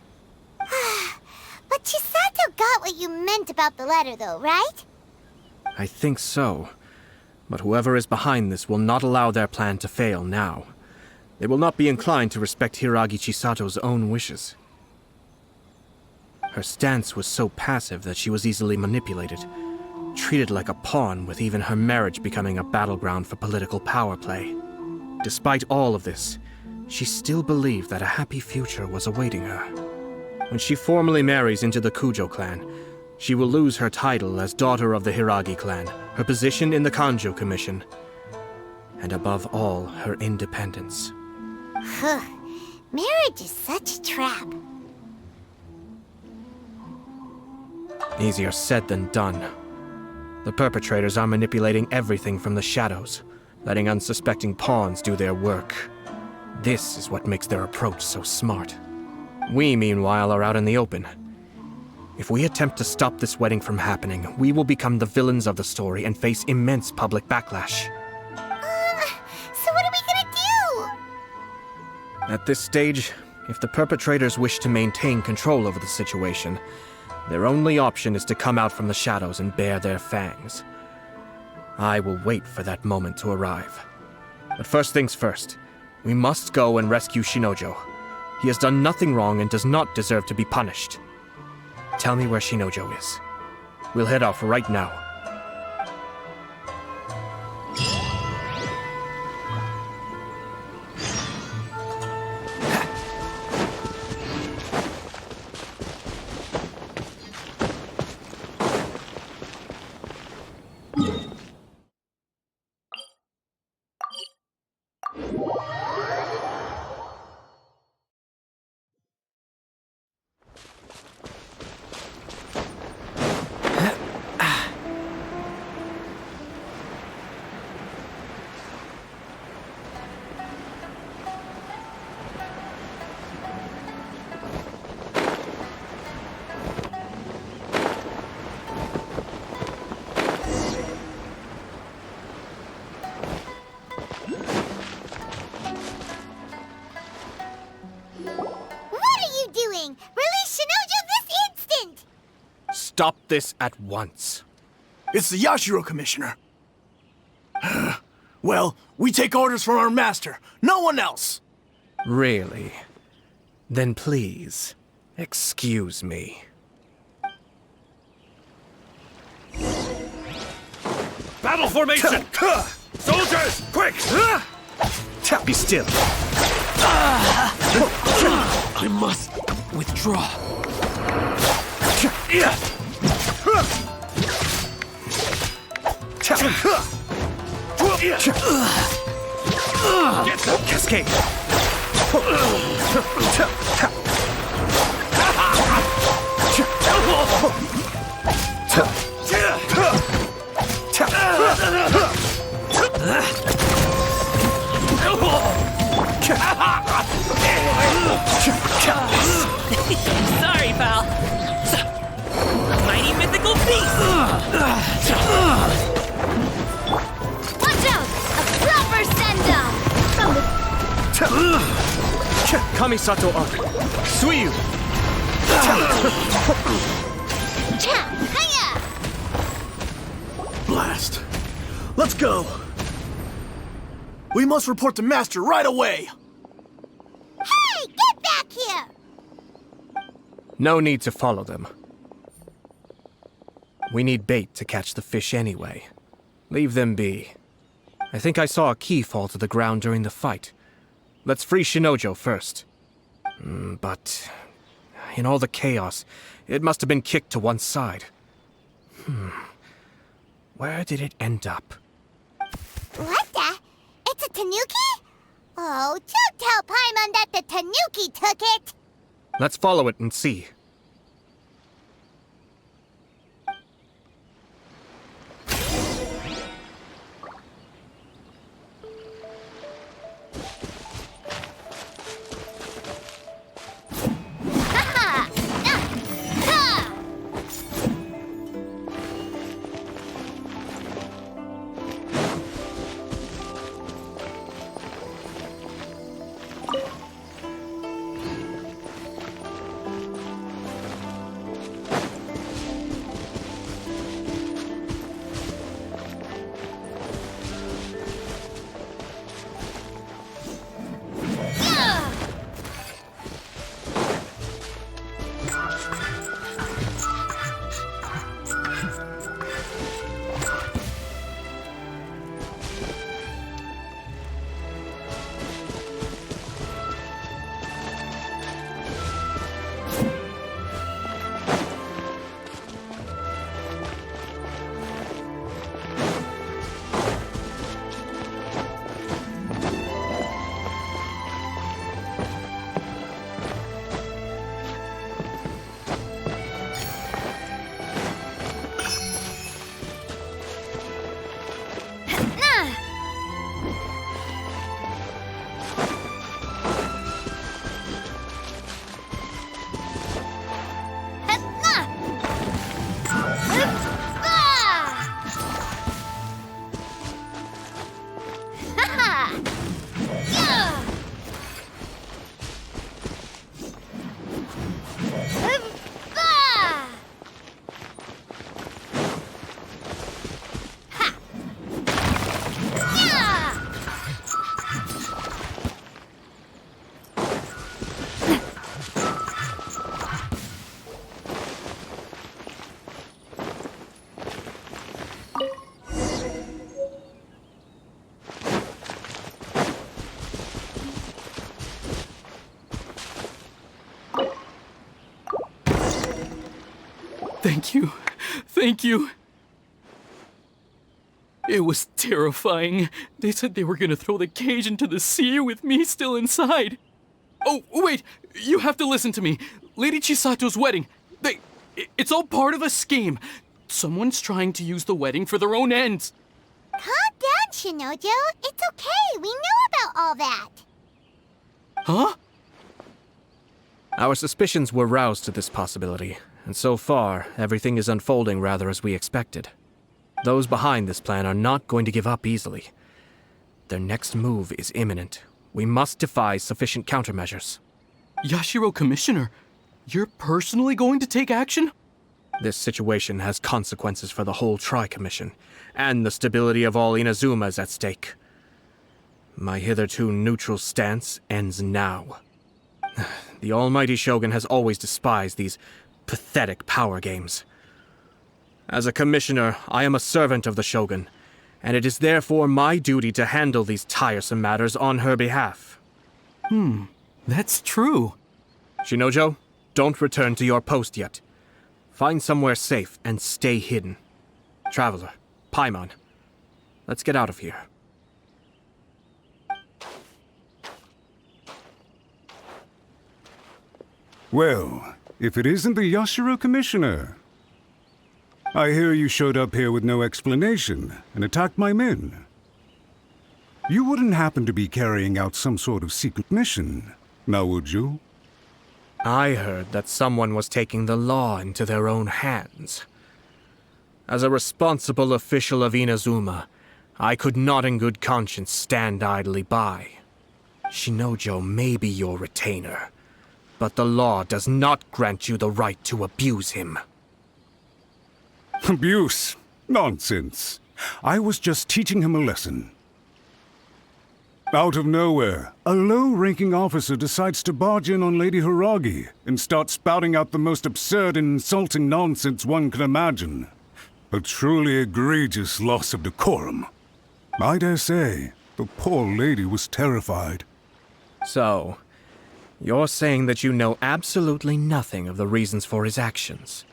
But Chisato got what you meant about the letter, though, right? I think so. But whoever is behind this will not allow their plan to fail now. They will not be inclined to respect Hiragi Chisato's own wishes. Her stance was so passive that she was easily manipulated, treated like a pawn, with even her marriage becoming a battleground for political power play. Despite all of this, she still believed that a happy future was awaiting her. When she formally marries into the Kujo clan, she will lose her title as daughter of the Hiragi clan, her position in the Kanjo Commission, and above all, her independence. Marriage is such a trap. Easier said than done. The perpetrators are manipulating everything from the shadows, letting unsuspecting pawns do their work. This is what makes their approach so smart. We, meanwhile, are out in the open. If we attempt to stop this wedding from happening, we will become the villains of the story and face immense public backlash. So what are we gonna do? At this stage, if the perpetrators wish to maintain control over the situation, their only option is to come out from the shadows and bare their fangs. I will wait for that moment to arrive. But first things first, we must go and rescue Shinojo. He has done nothing wrong and does not deserve to be punished. Tell me where Shinojo is. We'll head off right now. Stop this at once. It's the Yashiro Commissioner. Well, we take orders from our master, no one else. Really? Then please, excuse me. Battle formation! Soldiers, quick! Be still. I must withdraw. Cascade. Sorry, pal. Mighty mythical beast! Watch out! A proper send-down! From the... Kamisato Ayato. Suiyu! Blast. Let's go. We must report to Master right away. Hey, get back here! No need to follow them. We need bait to catch the fish anyway. Leave them be. I think I saw a key fall to the ground during the fight. Let's free Shinojo first. But in all the chaos, it must have been kicked to one side. Where did it end up? What the? It's a tanuki? Oh, don't tell Paimon that the tanuki took it! Let's follow it and see. Thank you. Thank you. It was terrifying. They said they were gonna throw the cage into the sea with me still inside. Oh, wait! You have to listen to me. Lady Chisato's wedding. It's all part of a scheme. Someone's trying to use the wedding for their own ends. Calm down, Shinojo. It's okay. We knew about all that. Huh? Our suspicions were roused to this possibility, and so far, everything is unfolding rather as we expected. Those behind this plan are not going to give up easily. Their next move is imminent. We must devise sufficient countermeasures. Yashiro Commissioner, you're personally going to take action? This situation has consequences for the whole Tri-Commission, and the stability of all Inazumas at stake. My hitherto neutral stance ends now. The almighty Shogun has always despised these pathetic power games. As a commissioner, I am a servant of the Shogun, and it is therefore my duty to handle these tiresome matters on her behalf. That's true. Shinojo, don't return to your post yet. Find somewhere safe and stay hidden. Traveler, Paimon, let's get out of here. Well, if it isn't the Yashiro Commissioner. I hear you showed up here with no explanation and attacked my men. You wouldn't happen to be carrying out some sort of secret mission, now would you? I heard that someone was taking the law into their own hands. As a responsible official of Inazuma, I could not in good conscience stand idly by. Shinojo may be your retainer, but the law does not grant you the right to abuse him. Abuse? Nonsense. I was just teaching him a lesson. Out of nowhere, a low-ranking officer decides to barge in on Lady Hiragi and start spouting out the most absurd and insulting nonsense one can imagine. A truly egregious loss of decorum. I dare say, the poor lady was terrified. So, you're saying that you know absolutely nothing of the reasons for his actions?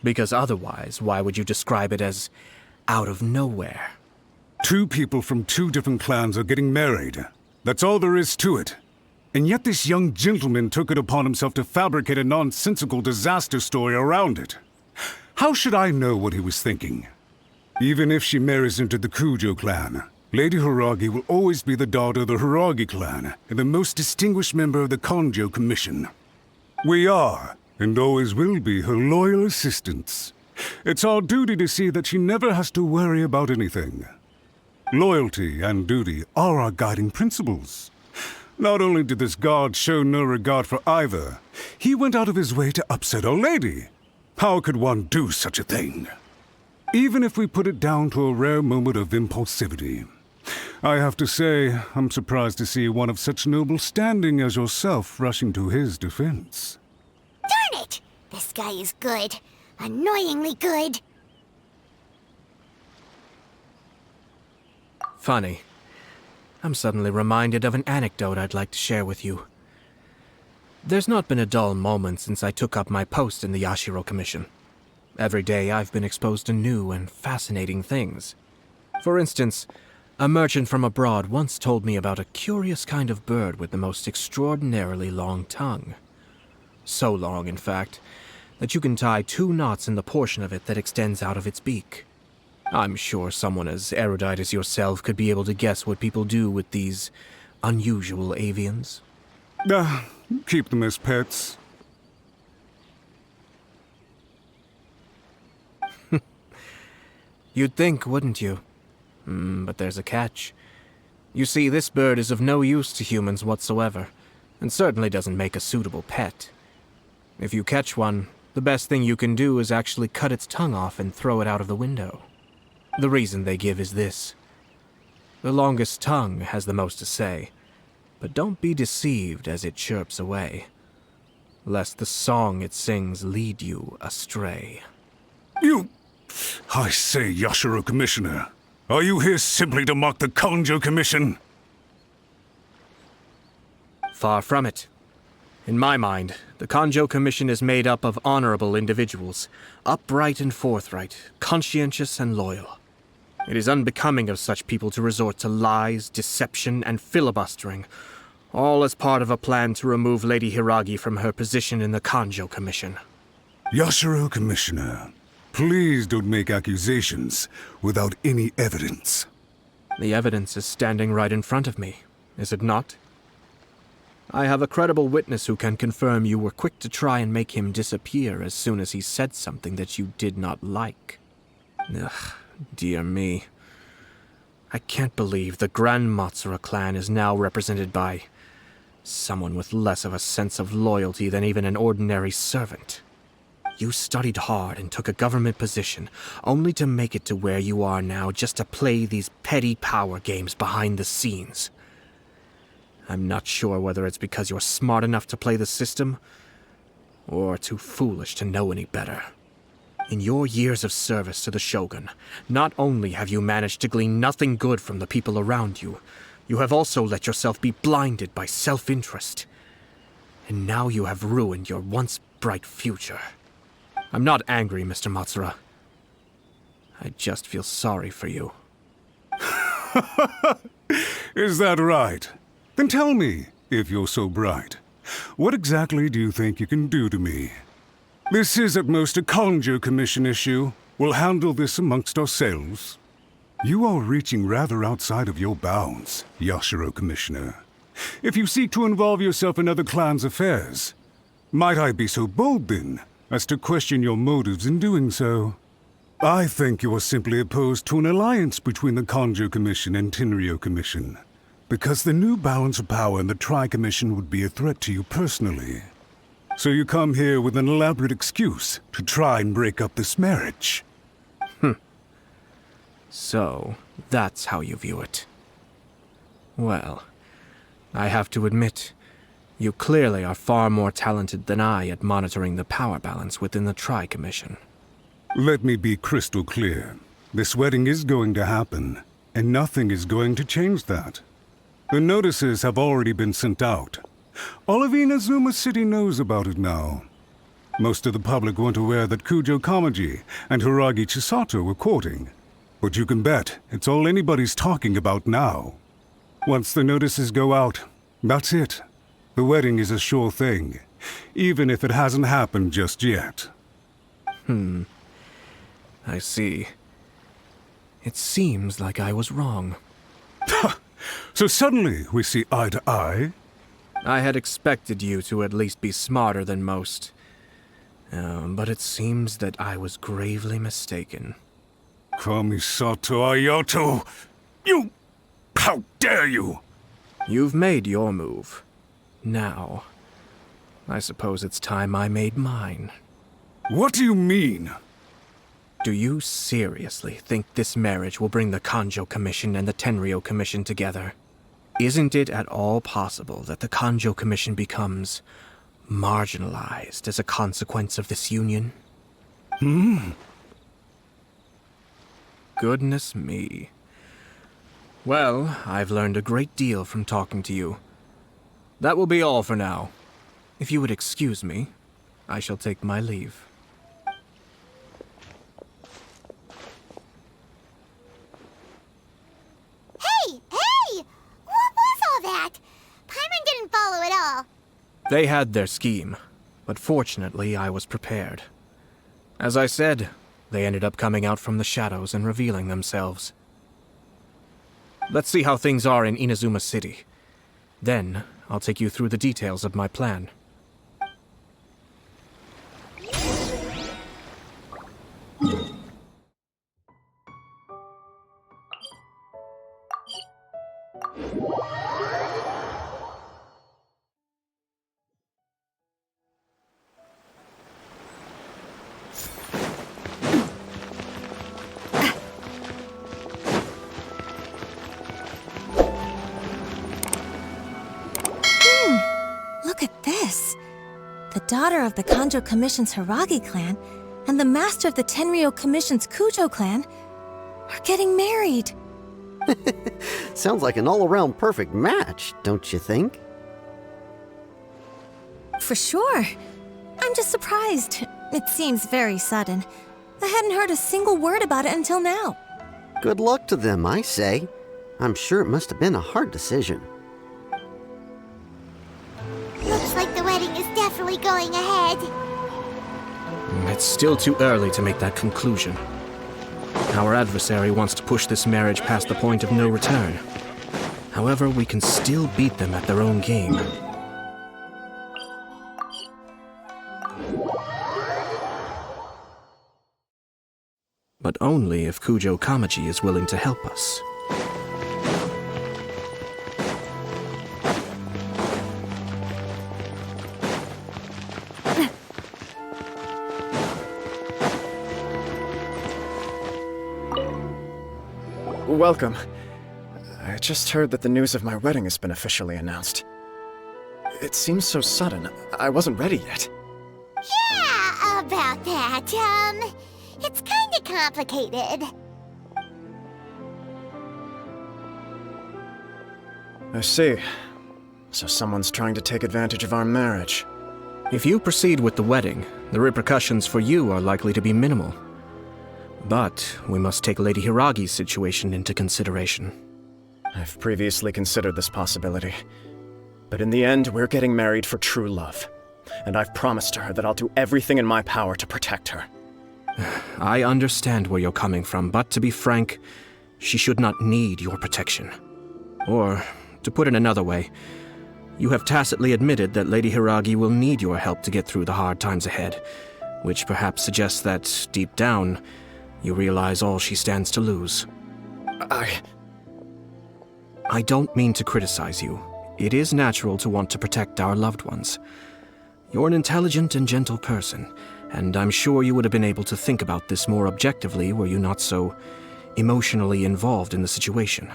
Because otherwise, why would you describe it as out of nowhere? Two people from two different clans are getting married. That's all there is to it. And yet this young gentleman took it upon himself to fabricate a nonsensical disaster story around it. How should I know what he was thinking? Even if she marries into the Kujo clan, Lady Hiragi will always be the daughter of the Hiragi clan and the most distinguished member of the Konjo Commission. We are, and always will be, her loyal assistants. It's our duty to see that she never has to worry about anything. Loyalty and duty are our guiding principles. Not only did this guard show no regard for either, he went out of his way to upset our lady. How could one do such a thing? Even if we put it down to a rare moment of impulsivity. I have to say, I'm surprised to see one of such noble standing as yourself rushing to his defense. Darn it! This guy is good. Annoyingly good. Funny. I'm suddenly reminded of an anecdote I'd like to share with you. There's not been a dull moment since I took up my post in the Yashiro Commission. Every day I've been exposed to new and fascinating things. For instance, a merchant from abroad once told me about a curious kind of bird with the most extraordinarily long tongue. So long, in fact, that you can tie 2 knots in the portion of it that extends out of its beak. I'm sure someone as erudite as yourself could be able to guess what people do with these unusual avians. Keep them as pets. You'd think, wouldn't you? But there's a catch. You see, this bird is of no use to humans whatsoever, and certainly doesn't make a suitable pet. If you catch one, the best thing you can do is actually cut its tongue off and throw it out of the window. The reason they give is this. The longest tongue has the most to say, but don't be deceived as it chirps away, lest the song it sings lead you astray. I say, Yashiro Commissioner, are you here simply to mock the Konjo Commission? Far from it. In my mind, the Kanjo Commission is made up of honorable individuals, upright and forthright, conscientious and loyal. It is unbecoming of such people to resort to lies, deception, and filibustering, all as part of a plan to remove Lady Hiragi from her position in the Kanjo Commission. Yashiro Commissioner, please don't make accusations without any evidence. The evidence is standing right in front of me, is it not? I have a credible witness who can confirm you were quick to try and make him disappear as soon as he said something that you did not like. Ugh, dear me. I can't believe the Grand Matsura clan is now represented by someone with less of a sense of loyalty than even an ordinary servant. You studied hard and took a government position, only to make it to where you are now just to play these petty power games behind the scenes. I'm not sure whether it's because you're smart enough to play the system, or too foolish to know any better. In your years of service to the Shogun, not only have you managed to glean nothing good from the people around you, you have also let yourself be blinded by self-interest. And now you have ruined your once bright future. I'm not angry, Mr. Matsura. I just feel sorry for you. Is that right? Then tell me, if you're so bright, what exactly do you think you can do to me? This is at most a Kanjo Commission issue. We'll handle this amongst ourselves. You are reaching rather outside of your bounds, Yashiro Commissioner. If you seek to involve yourself in other clans' affairs, might I be so bold then as to question your motives in doing so? I think you are simply opposed to an alliance between the Kanjo Commission and Tenryou Commission, because the new balance of power in the Tri-Commission would be a threat to you personally. So you come here with an elaborate excuse to try and break up this marriage. So, that's how you view it. Well, I have to admit, you clearly are far more talented than I at monitoring the power balance within the Tri-Commission. Let me be crystal clear. This wedding is going to happen, and nothing is going to change that. The notices have already been sent out. All of Inazuma City knows about it now. Most of the public weren't aware that Kujo Kamaji and Hiragi Chisato were courting. But you can bet it's all anybody's talking about now. Once the notices go out, that's it. The wedding is a sure thing, even if it hasn't happened just yet. I see. It seems like I was wrong. So suddenly we see eye to eye? I had expected you to at least be smarter than most. But it seems that I was gravely mistaken. Kamisato Ayato! You! How dare you! You've made your move. Now, I suppose it's time I made mine. What do you mean? Do you seriously think this marriage will bring the Kanjo Commission and the Tenryou Commission together? Isn't it at all possible that the Kanjo Commission becomes marginalized as a consequence of this union? Goodness me. Well, I've learned a great deal from talking to you. That will be all for now. If you would excuse me, I shall take my leave. Hey! What was all that? Paimon didn't follow at all. They had their scheme, but fortunately I was prepared. As I said, they ended up coming out from the shadows and revealing themselves. Let's see how things are in Inazuma City. Then, I'll take you through the details of my plan. Look at this. The daughter of the Kanjo Commission's Hiragi clan and the master of the Tenryou Commission's Kujo clan are getting married. Sounds like an all-around perfect match, don't you think? for sure. I'm just surprised. It seems very sudden. I hadn't heard a single word about it until now. Good luck to them, I say. I'm sure it must have been a hard decision. Looks like the wedding is definitely going ahead. It's still too early to make that conclusion. Our adversary wants to push this marriage past the point of no return. However, we can still beat them at their own game. But only if Kujo Kamaji is willing to help us. Welcome. I just heard that the news of my wedding has been officially announced. It seems so sudden. I wasn't ready yet. Yeah, about that. It's kinda complicated. I see. So someone's trying to take advantage of our marriage. If you proceed with the wedding, the repercussions for you are likely to be minimal. But we must take Lady Hiragi's situation into consideration. I've previously considered this possibility. But in the end, we're getting married for true love. And I've promised her that I'll do everything in my power to protect her. I understand where you're coming from, but to be frank, she should not need your protection. Or, to put it another way, you have tacitly admitted that Lady Hiragi will need your help to get through the hard times ahead, which perhaps suggests that, deep down, you realize all she stands to lose. I don't mean to criticize you. It is natural to want to protect our loved ones. You're an intelligent and gentle person, and I'm sure you would have been able to think about this more objectively were you not so emotionally involved in the situation.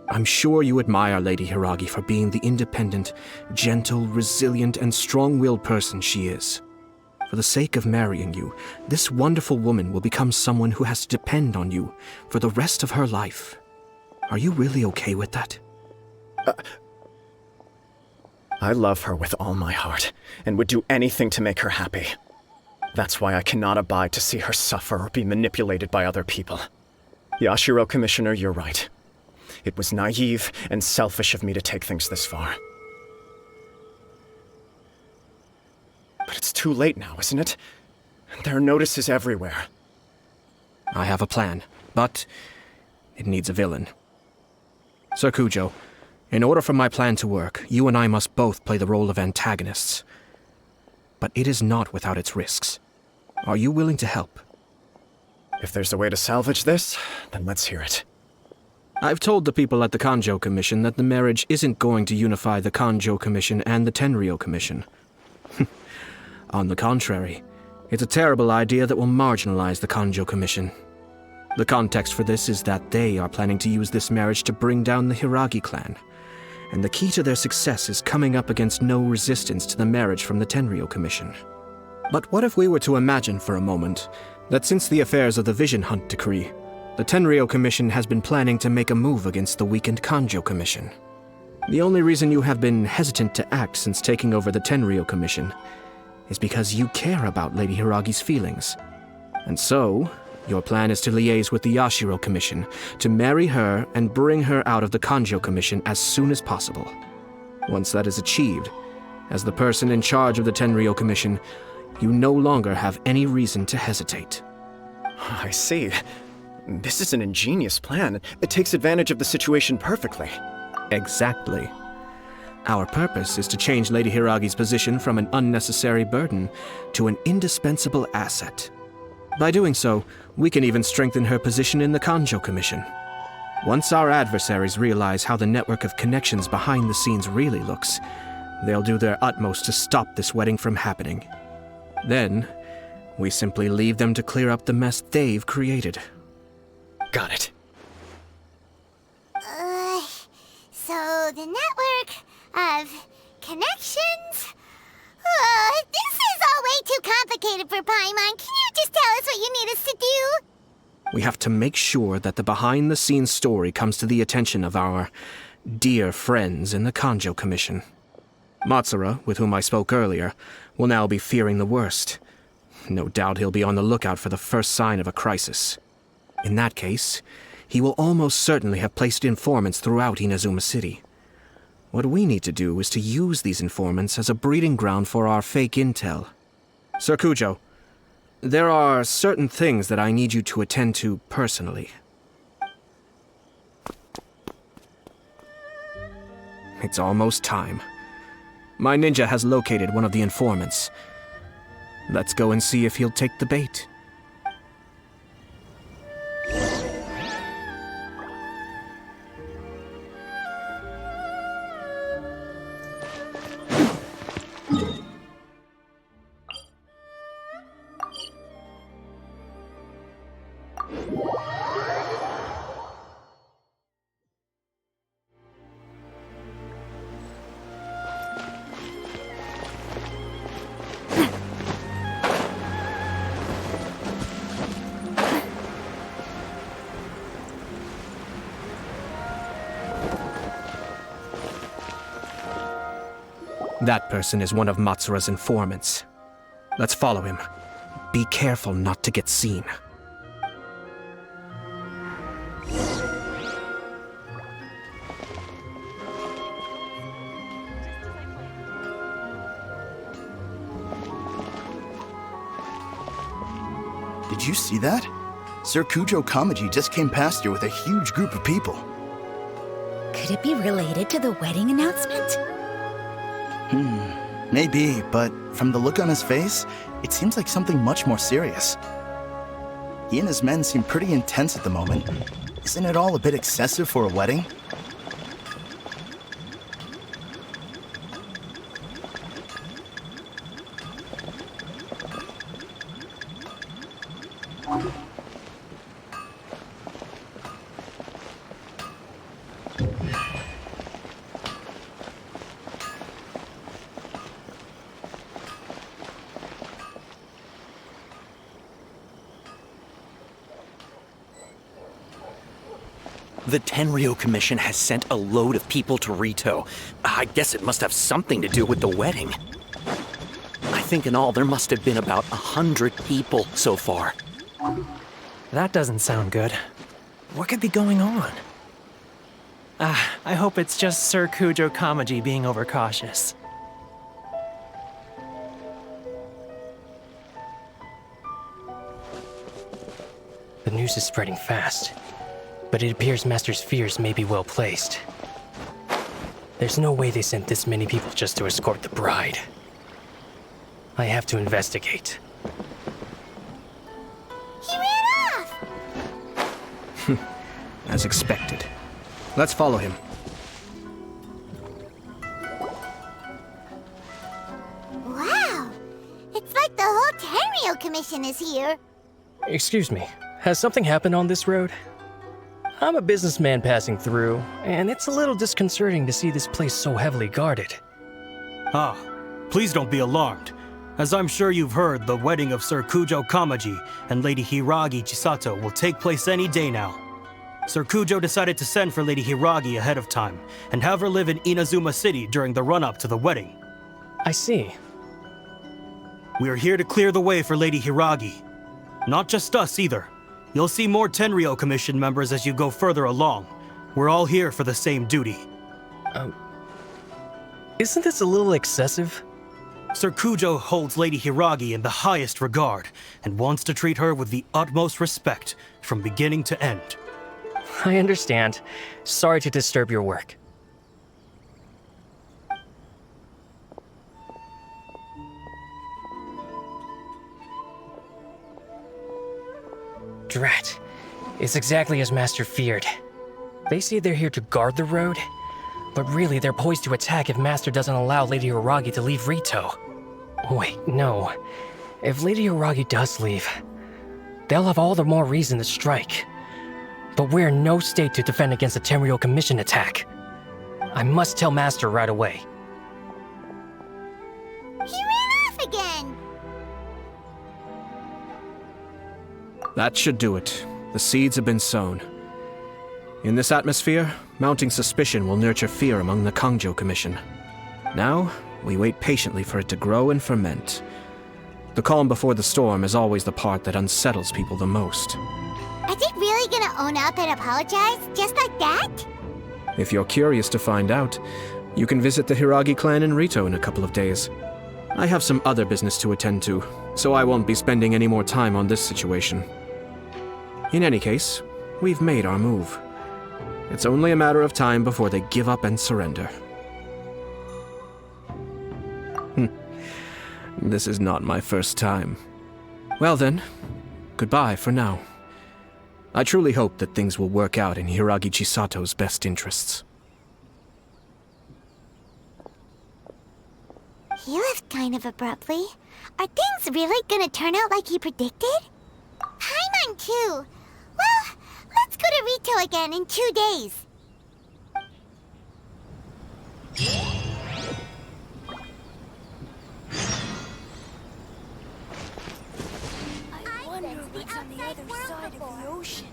I'm sure you admire Lady Hiragi for being the independent, gentle, resilient, and strong-willed person she is. For the sake of marrying you, this wonderful woman will become someone who has to depend on you for the rest of her life. Are you really okay with that? I love her with all my heart, and would do anything to make her happy. That's why I cannot abide to see her suffer or be manipulated by other people. Yashiro Commissioner, you're right. It was naive and selfish of me to take things this far. But it's too late now, isn't it? There are notices everywhere. I have a plan, but it needs a villain. Sir Kujo, in order for my plan to work, you and I must both play the role of antagonists. But it is not without its risks. Are you willing to help? If there's a way to salvage this, then let's hear it. I've told the people at the Kanjo Commission that the marriage isn't going to unify the Kanjo Commission and the Tenryou Commission. On the contrary, it's a terrible idea that will marginalize the Kanjo Commission. The context for this is that they are planning to use this marriage to bring down the Hiragi clan, and the key to their success is coming up against no resistance to the marriage from the Tenryou Commission. But what if we were to imagine for a moment that since the affairs of the Vision Hunt Decree, the Tenryou Commission has been planning to make a move against the weakened Kanjo Commission? The only reason you have been hesitant to act since taking over the Tenryou Commission is because you care about Lady Hiragi's feelings. And so, your plan is to liaise with the Yashiro Commission, to marry her and bring her out of the Kanjo Commission as soon as possible. Once that is achieved, as the person in charge of the Tenryou Commission, you no longer have any reason to hesitate. I see. This is an ingenious plan. It takes advantage of the situation perfectly. Exactly. Our purpose is to change Lady Hiragi's position from an unnecessary burden to an indispensable asset. By doing so, we can even strengthen her position in the Kanjo Commission. Once our adversaries realize how the network of connections behind the scenes really looks, they'll do their utmost to stop this wedding from happening. Then, we simply leave them to clear up the mess they've created. Got it. So the network of connections? This is all way too complicated for Paimon. Can you just tell us what you need us to do? We have to make sure that the behind-the-scenes story comes to the attention of our dear friends in the Kanjo Commission. Matsura, with whom I spoke earlier, will now be fearing the worst. No doubt he'll be on the lookout for the first sign of a crisis. In that case, he will almost certainly have placed informants throughout Inazuma City. What we need to do is to use these informants as a breeding ground for our fake intel. Sir Kujo, there are certain things that I need you to attend to personally. It's almost time. My ninja has located one of the informants. Let's go and see if he'll take the bait. That person is one of Matsura's informants. Let's follow him. Be careful not to get seen. Did you see that? Sir Kujo Kamaji just came past here with a huge group of people. Could it be related to the wedding announcement? Maybe, but from the look on his face, it seems like something much more serious. He and his men seem pretty intense at the moment. Isn't it all a bit excessive for a wedding? The Tenryou Commission has sent a load of people to Rito. I guess it must have something to do with the wedding. I think in all there must have been about 100 people so far. That doesn't sound good. What could be going on? I hope it's just Sir Kujo Kamaji being overcautious. The news is spreading fast, but it appears Master's fears may be well placed. There's no way they sent this many people just to escort the bride. I have to investigate. He ran off! As expected. Let's follow him. Wow! It's like the whole Tenryou Commission is here. Excuse me, has something happened on this road? I'm a businessman passing through, and it's a little disconcerting to see this place so heavily guarded. Ah, please don't be alarmed. As I'm sure you've heard, the wedding of Sir Kujo Kamaji and Lady Hiragi Chisato will take place any day now. Sir Kujo decided to send for Lady Hiragi ahead of time, and have her live in Inazuma City during the run-up to the wedding. I see. We are here to clear the way for Lady Hiragi. Not just us, either. You'll see more Tenryou Commission members as you go further along. We're all here for the same duty. Isn't this a little excessive? Sir Kujo holds Lady Hiragi in the highest regard, and wants to treat her with the utmost respect, from beginning to end. I understand. Sorry to disturb your work. Drat. It's exactly as Master feared. They say they're here to guard the road, but really they're poised to attack if Master doesn't allow Lady Hiragi to leave Rito. Wait, no. If Lady Hiragi does leave, they'll have all the more reason to strike. But we're in no state to defend against a Tenryou Commission attack. I must tell Master right away. He ran off again! That should do it. The seeds have been sown. In this atmosphere, mounting suspicion will nurture fear among the Kangjo Commission. Now, We wait patiently for it to grow and ferment. The calm before the storm is always the part that unsettles people the most. Are they really gonna own up and apologize, just like that? If you're curious to find out, you can visit the Hiragi clan in Rito in a couple of days. I have some other business to attend to, so I won't be spending any more time on this situation. In any case, we've made our move. It's only a matter of time before they give up and surrender. This is not my first time. Well then, goodbye for now. I truly hope that things will work out in Hiragi Chisato's best interests. He left kind of abruptly. Are things really gonna turn out like he predicted? Paimon too. Well, let's go to Rito again in 2 days. I wonder what's on the other side of the ocean.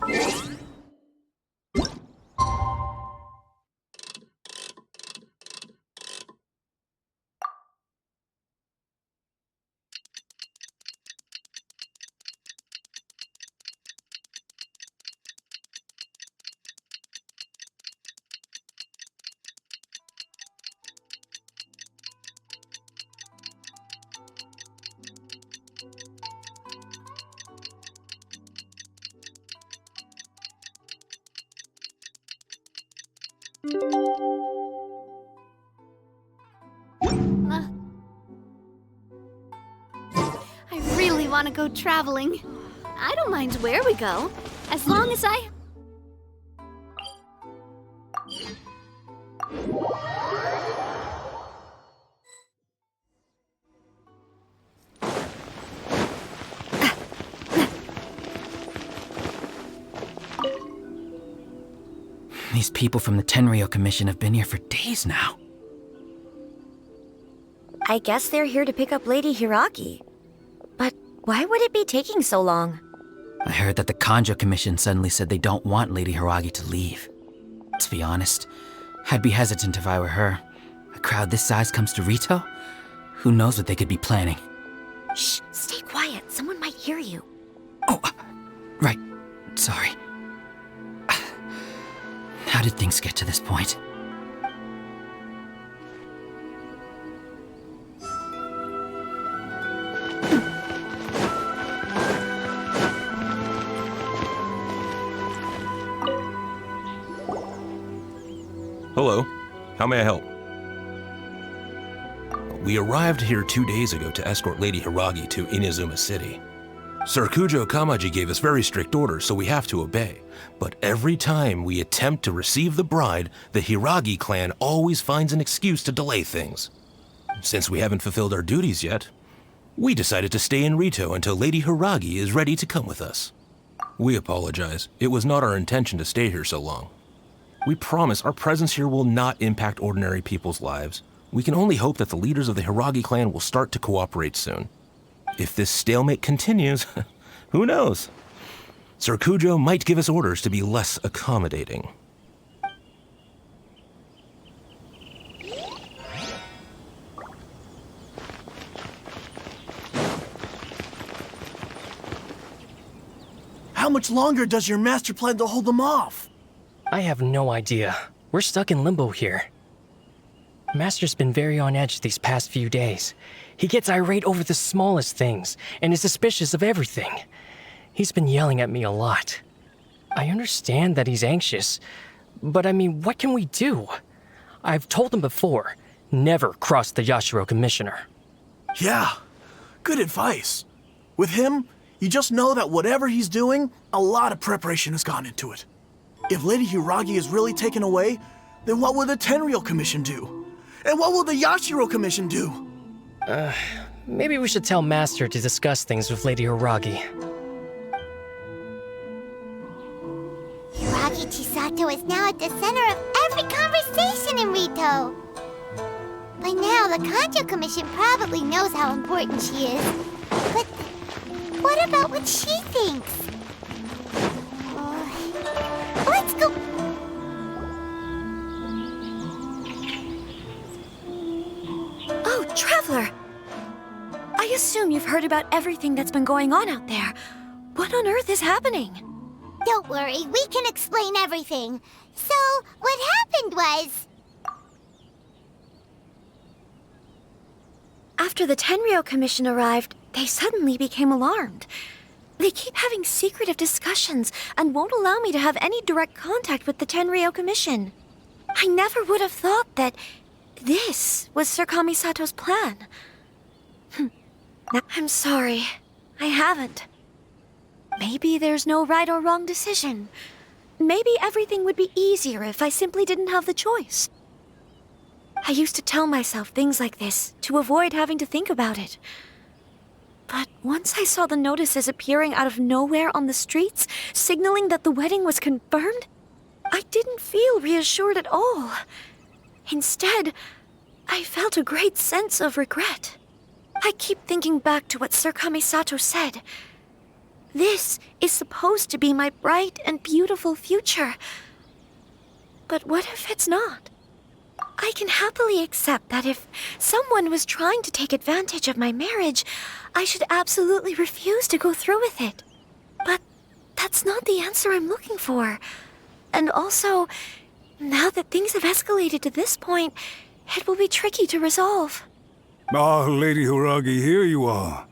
I really want to go traveling. I don't mind where we go, as long as I... These people from the Tenryou Commission have been here for days now. I guess they're here to pick up Lady Hiragi. But why would it be taking so long? I heard that the Kanjo Commission suddenly said they don't want Lady Hiragi to leave. To be honest, I'd be hesitant if I were her. A crowd this size comes to Rito? Who knows what they could be planning? Shh, stay quiet. Someone might hear you. Right. Sorry. How did things get to this point? Hello. How may I help? We arrived here 2 days ago to escort Lady Hiragi to Inazuma City. Sir Kujo Kamaji gave us very strict orders, so we have to obey. But every time we attempt to receive the bride, the Hiragi clan always finds an excuse to delay things. Since we haven't fulfilled our duties yet, we decided to stay in Rito until Lady Hiragi is ready to come with us. We apologize. It was not our intention to stay here so long. We promise our presence here will not impact ordinary people's lives. We can only hope that the leaders of the Hiragi clan will start to cooperate soon. If this stalemate continues, who knows? Sir Kujo might give us orders to be less accommodating. How much longer does your master plan to hold them off? I have no idea. We're stuck in limbo here. Master's been very on edge these past few days. He gets irate over the smallest things and is suspicious of everything. He's been yelling at me a lot. I understand that he's anxious, but I mean, what can we do? I've told him before, never cross the Yashiro Commissioner. Yeah, good advice. With him, you just know that whatever he's doing, a lot of preparation has gone into it. If Lady Hiragi is really taken away, then what will the Tenryou Commission do? And what will the Yashiro Commission do? Maybe we should tell Master to discuss things with Lady Hiragi. Hiragi Chisato is now at the center of every conversation in Rito. By now, the Kanjo Commission probably knows how important she is. But what about what she thinks? Let's go. Oh, Traveler! I assume you've heard about everything that's been going on out there. What on earth is happening? Don't worry, we can explain everything. So, what happened was... After the Tenryou Commission arrived, they suddenly became alarmed. They keep having secretive discussions and won't allow me to have any direct contact with the Tenryou Commission. I never would have thought that this was Sir Kamisato's plan. I'm sorry. I haven't. Maybe there's no right or wrong decision. Maybe everything would be easier if I simply didn't have the choice. I used to tell myself things like this to avoid having to think about it. But once I saw the notices appearing out of nowhere on the streets, signaling that the wedding was confirmed, I didn't feel reassured at all. Instead, I felt a great sense of regret. I keep thinking back to what Sir Kamisato said. This is supposed to be my bright and beautiful future. But what if it's not? I can happily accept that if someone was trying to take advantage of my marriage, I should absolutely refuse to go through with it. But that's not the answer I'm looking for. And also, now that things have escalated to this point, it will be tricky to resolve. Ah, Lady Hiragi, here you are.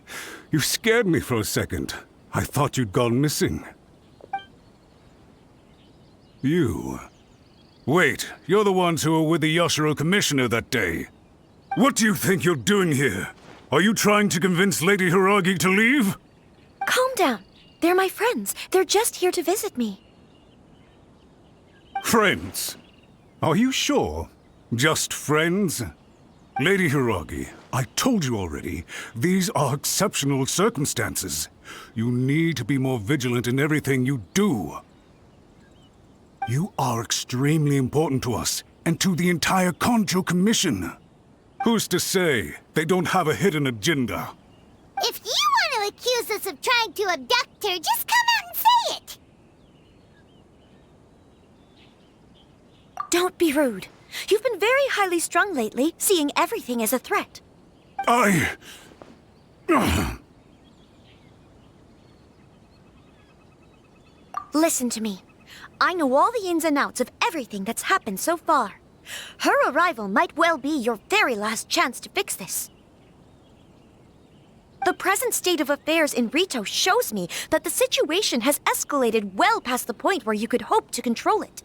You scared me for a second. I thought you'd gone missing. You... Wait, you're the ones who were with the Yashiro Commissioner that day. What do you think you're doing here? Are you trying to convince Lady Hiragi to leave? Calm down. They're my friends. They're just here to visit me. Friends? Are you sure? Just friends? Lady Hiragi, I told you already, these are exceptional circumstances. You need to be more vigilant in everything you do. You are extremely important to us, and to the entire Kanjo Commission. Who's to say they don't have a hidden agenda? If you want to accuse us of trying to abduct her, just come out and say it! Don't be rude. You've been very highly strung lately, seeing everything as a threat. Listen to me. I know all the ins and outs of everything that's happened so far. Her arrival might well be your very last chance to fix this. The present state of affairs in Rito shows me that the situation has escalated well past the point where you could hope to control it.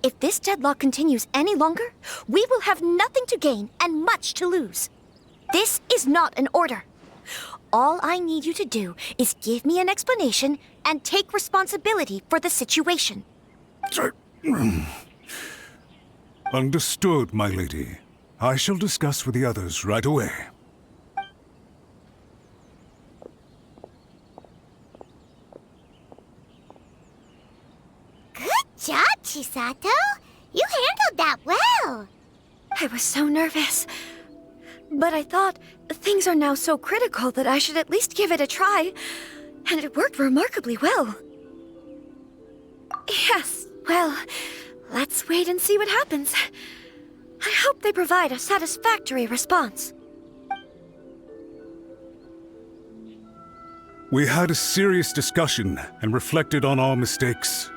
If this deadlock continues any longer, we will have nothing to gain and much to lose. This is not an order. All I need you to do is give me an explanation and take responsibility for the situation. Understood, my lady. I shall discuss with the others right away. Good job, Chisato. You handled that well. I was so nervous. But I thought things are now so critical that I should at least give it a try. And it worked remarkably well. Yes, well, let's wait and see what happens. I hope they provide a satisfactory response. We had a serious discussion and reflected on our mistakes.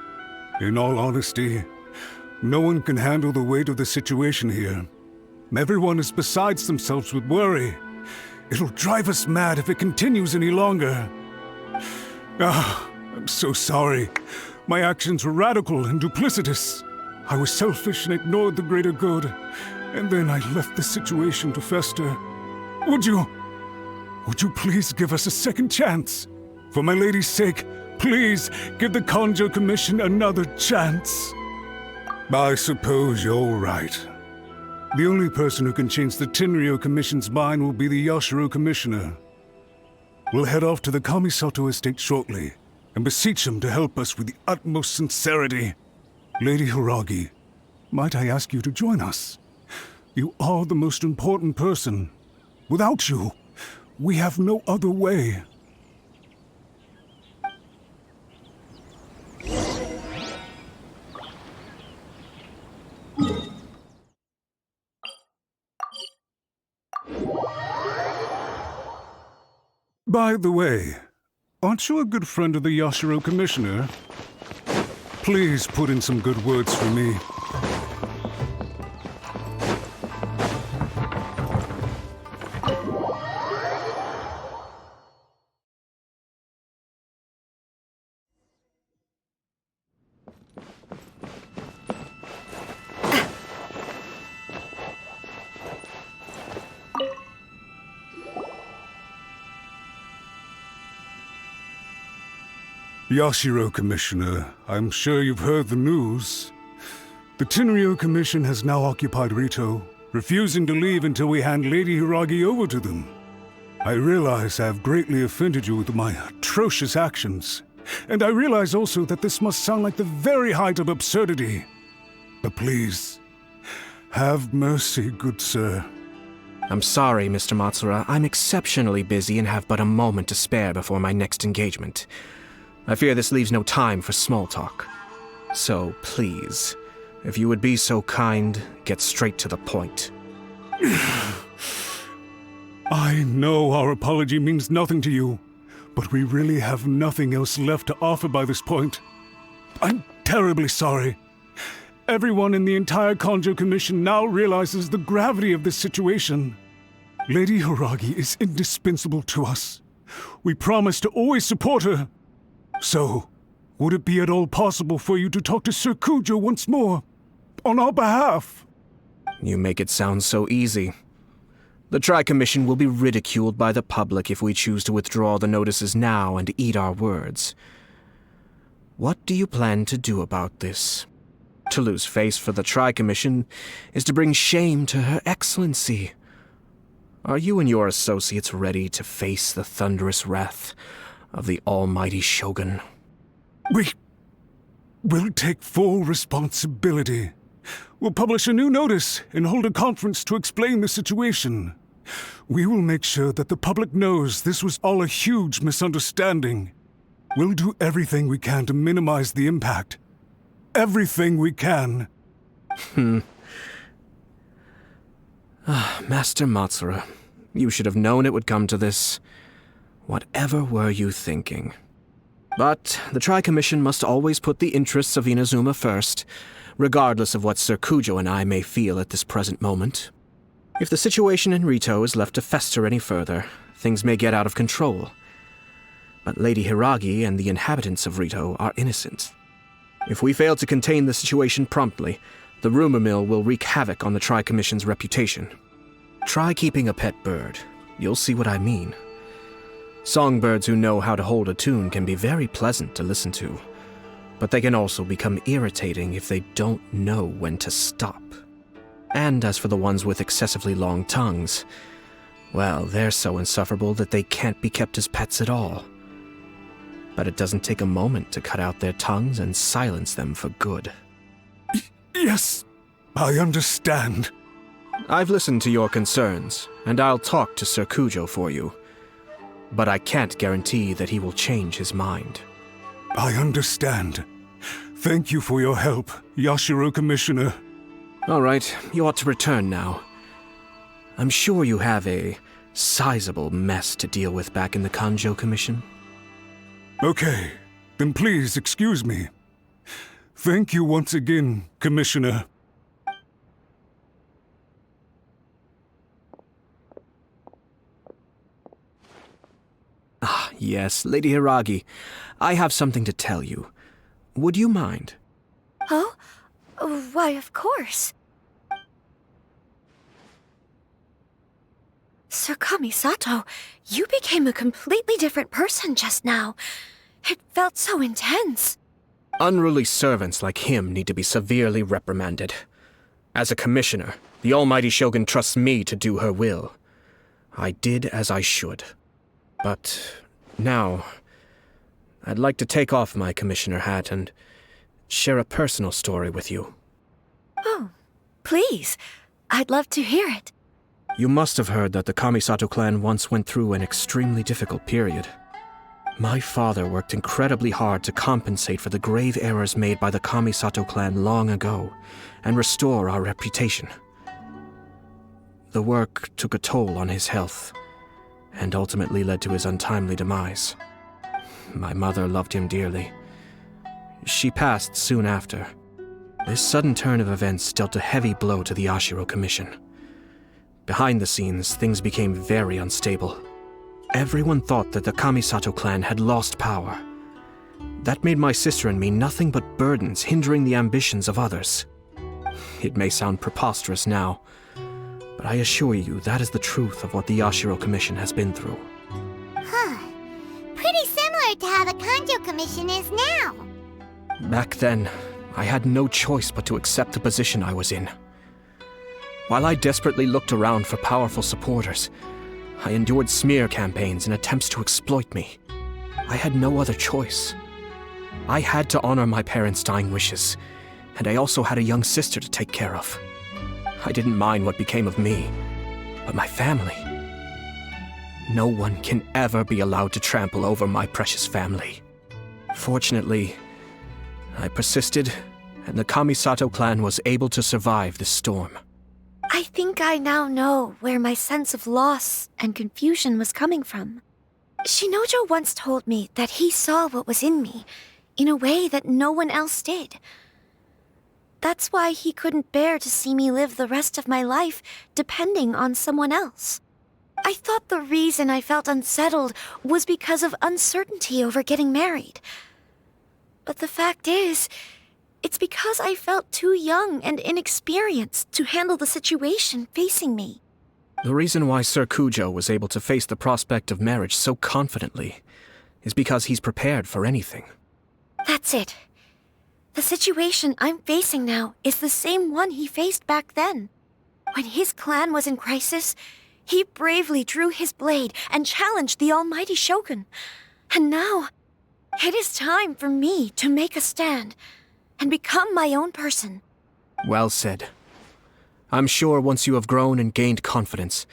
In all honesty, no one can handle the weight of the situation here. Everyone is beside themselves with worry. It'll drive us mad if it continues any longer. I'm so sorry. My actions were radical and duplicitous. I was selfish and ignored the greater good. And then I left the situation to fester. Would you please give us a second chance? For my lady's sake, please give the Kanjo Commission another chance. I suppose you're right. The only person who can change the Tenryou Commission's mind will be the Yashiro Commissioner. We'll head off to the Kamisato estate shortly and beseech him to help us with the utmost sincerity. Lady Hiragi, might I ask you to join us? You are the most important person. Without you, we have no other way. By the way, aren't you a good friend of the Yashiro Commissioner? Please put in some good words for me. Yashiro Commissioner, I'm sure you've heard the news. The Tenryou Commission has now occupied Rito, refusing to leave until we hand Lady Hiragi over to them. I realize I have greatly offended you with my atrocious actions, and I realize also that this must sound like the very height of absurdity. But please, have mercy, good sir. I'm sorry, Mr. Matsura. I'm exceptionally busy and have but a moment to spare before my next engagement. I fear this leaves no time for small talk. So, please, if you would be so kind, get straight to the point. I know our apology means nothing to you, but we really have nothing else left to offer by this point. I'm terribly sorry. Everyone in the entire Kanjo Commission now realizes the gravity of this situation. Lady Hiragi is indispensable to us. We promise to always support her. So, would it be at all possible for you to talk to Sir Kujo once more, on our behalf? You make it sound so easy. The Tri-Commission will be ridiculed by the public if we choose to withdraw the notices now and eat our words. What do you plan to do about this? To lose face for the Tri-Commission is to bring shame to Her Excellency. Are you and your associates ready to face the thunderous wrath of the almighty Shogun? We will take full responsibility. We'll publish a new notice and hold a conference to explain the situation. We will make sure that the public knows this was all a huge misunderstanding. We'll do everything we can to minimize the impact. Everything we can. Master Matsura, you should have known it would come to this. Whatever were you thinking? But the Tri-Commission must always put the interests of Inazuma first, regardless of what Sir Kujo and I may feel at this present moment. If the situation in Rito is left to fester any further, things may get out of control. But Lady Hiragi and the inhabitants of Rito are innocent. If we fail to contain the situation promptly, the rumor mill will wreak havoc on the Tri-Commission's reputation. Try keeping a pet bird. You'll see what I mean. Songbirds who know how to hold a tune can be very pleasant to listen to, but they can also become irritating if they don't know when to stop. And as for the ones with excessively long tongues, well, they're so insufferable that they can't be kept as pets at all. But it doesn't take a moment to cut out their tongues and silence them for good. Yes, I understand. I've listened to your concerns, and I'll talk to Sir Kujo for you. But I can't guarantee that he will change his mind. I understand. Thank you for your help, Yashiro Commissioner. All right, you ought to return now. I'm sure you have a sizable mess to deal with back in the Kanjo Commission. Okay, then please excuse me. Thank you once again, Commissioner. Ah, yes, Lady Hiragi. I have something to tell you. Would you mind? Oh? Why, of course. Sir Kamisato, you became a completely different person just now. It felt so intense. Unruly servants like him need to be severely reprimanded. As a commissioner, the almighty Shogun trusts me to do her will. I did as I should. But now, I'd like to take off my commissioner hat and share a personal story with you. Oh, please. I'd love to hear it. You must have heard that the Kamisato clan once went through an extremely difficult period. My father worked incredibly hard to compensate for the grave errors made by the Kamisato clan long ago and restore our reputation. The work took a toll on his health, and ultimately led to his untimely demise. My mother loved him dearly. She passed soon after. This sudden turn of events dealt a heavy blow to the Yashiro Commission. Behind the scenes, things became very unstable. Everyone thought that the Kamisato clan had lost power. That made my sister and me nothing but burdens hindering the ambitions of others. It may sound preposterous now, but I assure you that is the truth of what the Yashiro Commission has been through. Huh. Pretty similar to how the Kanjo Commission is now. Back then, I had no choice but to accept the position I was in. While I desperately looked around for powerful supporters, I endured smear campaigns and attempts to exploit me. I had no other choice. I had to honor my parents' dying wishes, and I also had a young sister to take care of. I didn't mind what became of me, but my family. No one can ever be allowed to trample over my precious family. Fortunately, I persisted, and the Kamisato clan was able to survive this storm. I think I now know where my sense of loss and confusion was coming from. Shinojo once told me that he saw what was in me in a way that no one else did. That's why he couldn't bear to see me live the rest of my life depending on someone else. I thought the reason I felt unsettled was because of uncertainty over getting married. But the fact is, it's because I felt too young and inexperienced to handle the situation facing me. The reason why Sir Kujo was able to face the prospect of marriage so confidently is because he's prepared for anything. That's it. The situation I'm facing now is the same one he faced back then. When his clan was in crisis, he bravely drew his blade and challenged the almighty Shogun. And now, it is time for me to make a stand and become my own person. Well said. I'm sure once you have grown and gained confidence,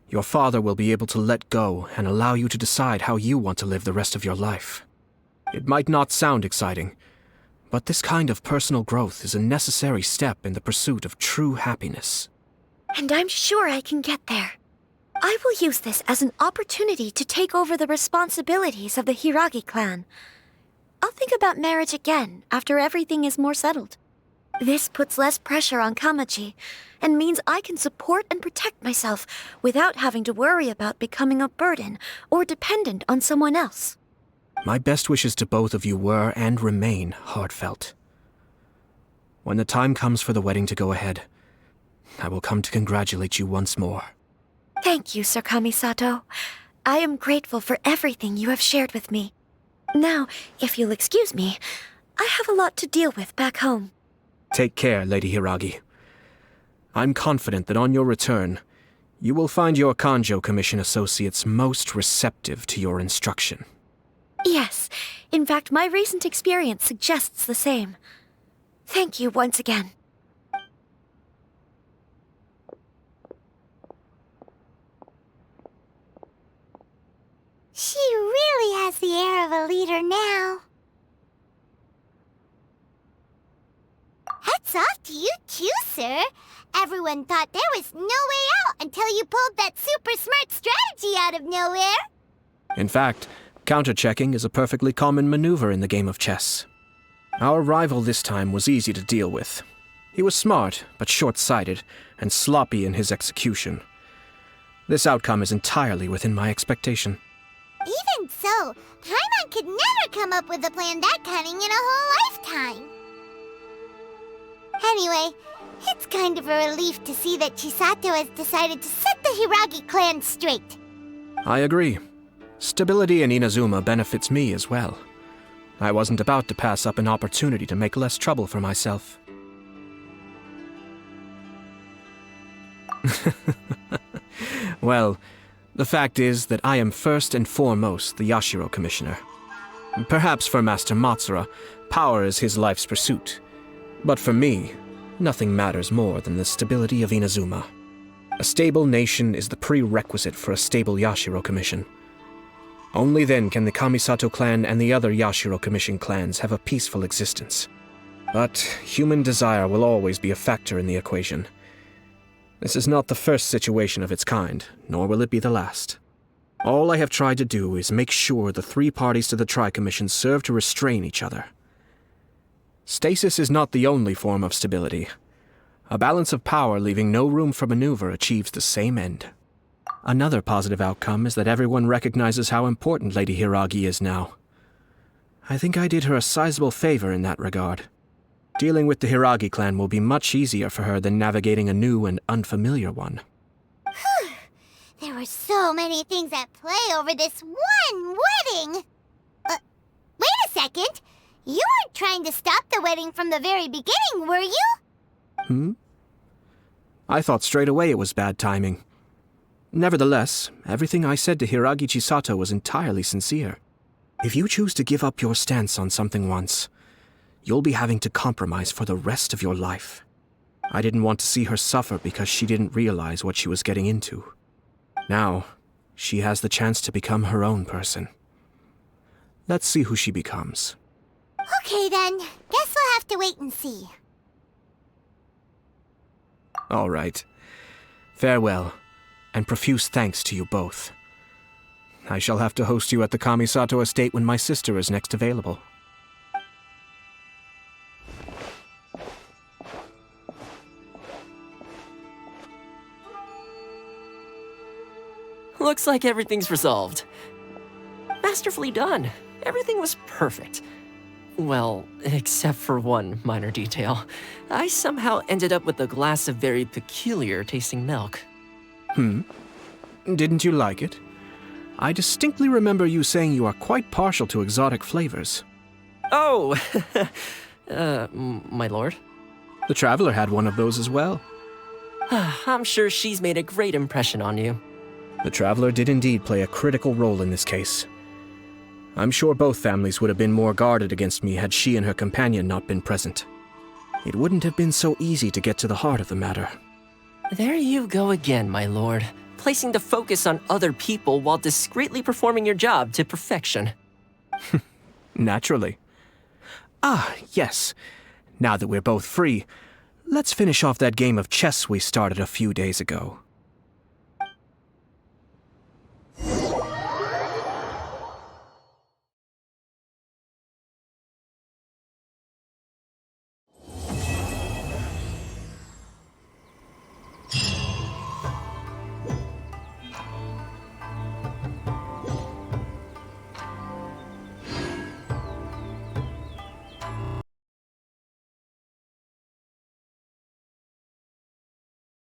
your father will be able to let go and allow you to decide how you want to live the rest of your life. It might not sound exciting, but this kind of personal growth is a necessary step in the pursuit of true happiness. And I'm sure I can get there. I will use this as an opportunity to take over the responsibilities of the Hiragi clan. I'll think about marriage again after everything is more settled. This puts less pressure on Kamaji, and means I can support and protect myself without having to worry about becoming a burden or dependent on someone else. My best wishes to both of you were and remain heartfelt. When the time comes for the wedding to go ahead, I will come to congratulate you once more. Thank you, Sir Kamisato. I am grateful for everything you have shared with me. Now, if you'll excuse me, I have a lot to deal with back home. Take care, Lady Hiragi. I'm confident that on your return, you will find your Kanjo Commission associates most receptive to your instruction. Yes, in fact, my recent experience suggests the same. Thank you once again. She really has the air of a leader now. Hats off to you too, sir. Everyone thought there was no way out until you pulled that super smart strategy out of nowhere. In fact, counter-checking is a perfectly common maneuver in the game of chess. Our rival this time was easy to deal with. He was smart, but short-sighted, and sloppy in his execution. This outcome is entirely within my expectation. Even so, Paimon could never come up with a plan that cunning in a whole lifetime. Anyway, it's kind of a relief to see that Chisato has decided to set the Hiragi clan straight. I agree. Stability in Inazuma benefits me as well. I wasn't about to pass up an opportunity to make less trouble for myself. Well, the fact is that I am first and foremost the Yashiro Commissioner. Perhaps for Master Matsura, power is his life's pursuit. But for me, nothing matters more than the stability of Inazuma. A stable nation is the prerequisite for a stable Yashiro Commission. Only then can the Kamisato clan and the other Yashiro Commission clans have a peaceful existence. But human desire will always be a factor in the equation. This is not the first situation of its kind, nor will it be the last. All I have tried to do is make sure the three parties to the Tri-Commission serve to restrain each other. Stasis is not the only form of stability. A balance of power leaving no room for maneuver achieves the same end. Another positive outcome is that everyone recognizes how important Lady Hiragi is now. I think I did her a sizable favor in that regard. Dealing with the Hiragi clan will be much easier for her than navigating a new and unfamiliar one. There were so many things at play over this one wedding! Wait a second! You weren't trying to stop the wedding from the very beginning, were you? I thought straight away it was bad timing. Nevertheless, everything I said to Hiragi Chisato was entirely sincere. If you choose to give up your stance on something once, you'll be having to compromise for the rest of your life. I didn't want to see her suffer because she didn't realize what she was getting into. Now, she has the chance to become her own person. Let's see who she becomes. Okay then, guess we'll have to wait and see. All right. Farewell, and profuse thanks to you both. I shall have to host you at the Kamisato estate when my sister is next available. Looks like everything's resolved. Masterfully done. Everything was perfect. Well, except for one minor detail. I somehow ended up with a glass of very peculiar tasting milk. Didn't you like it? I distinctly remember you saying you are quite partial to exotic flavors. Oh, my lord? The Traveler had one of those as well. I'm sure she's made a great impression on you. The Traveler did indeed play a critical role in this case. I'm sure both families would have been more guarded against me had she and her companion not been present. It wouldn't have been so easy to get to the heart of the matter. There you go again, my lord. Placing the focus on other people while discreetly performing your job to perfection. Naturally. Ah, yes. Now that we're both free, let's finish off that game of chess we started a few days ago.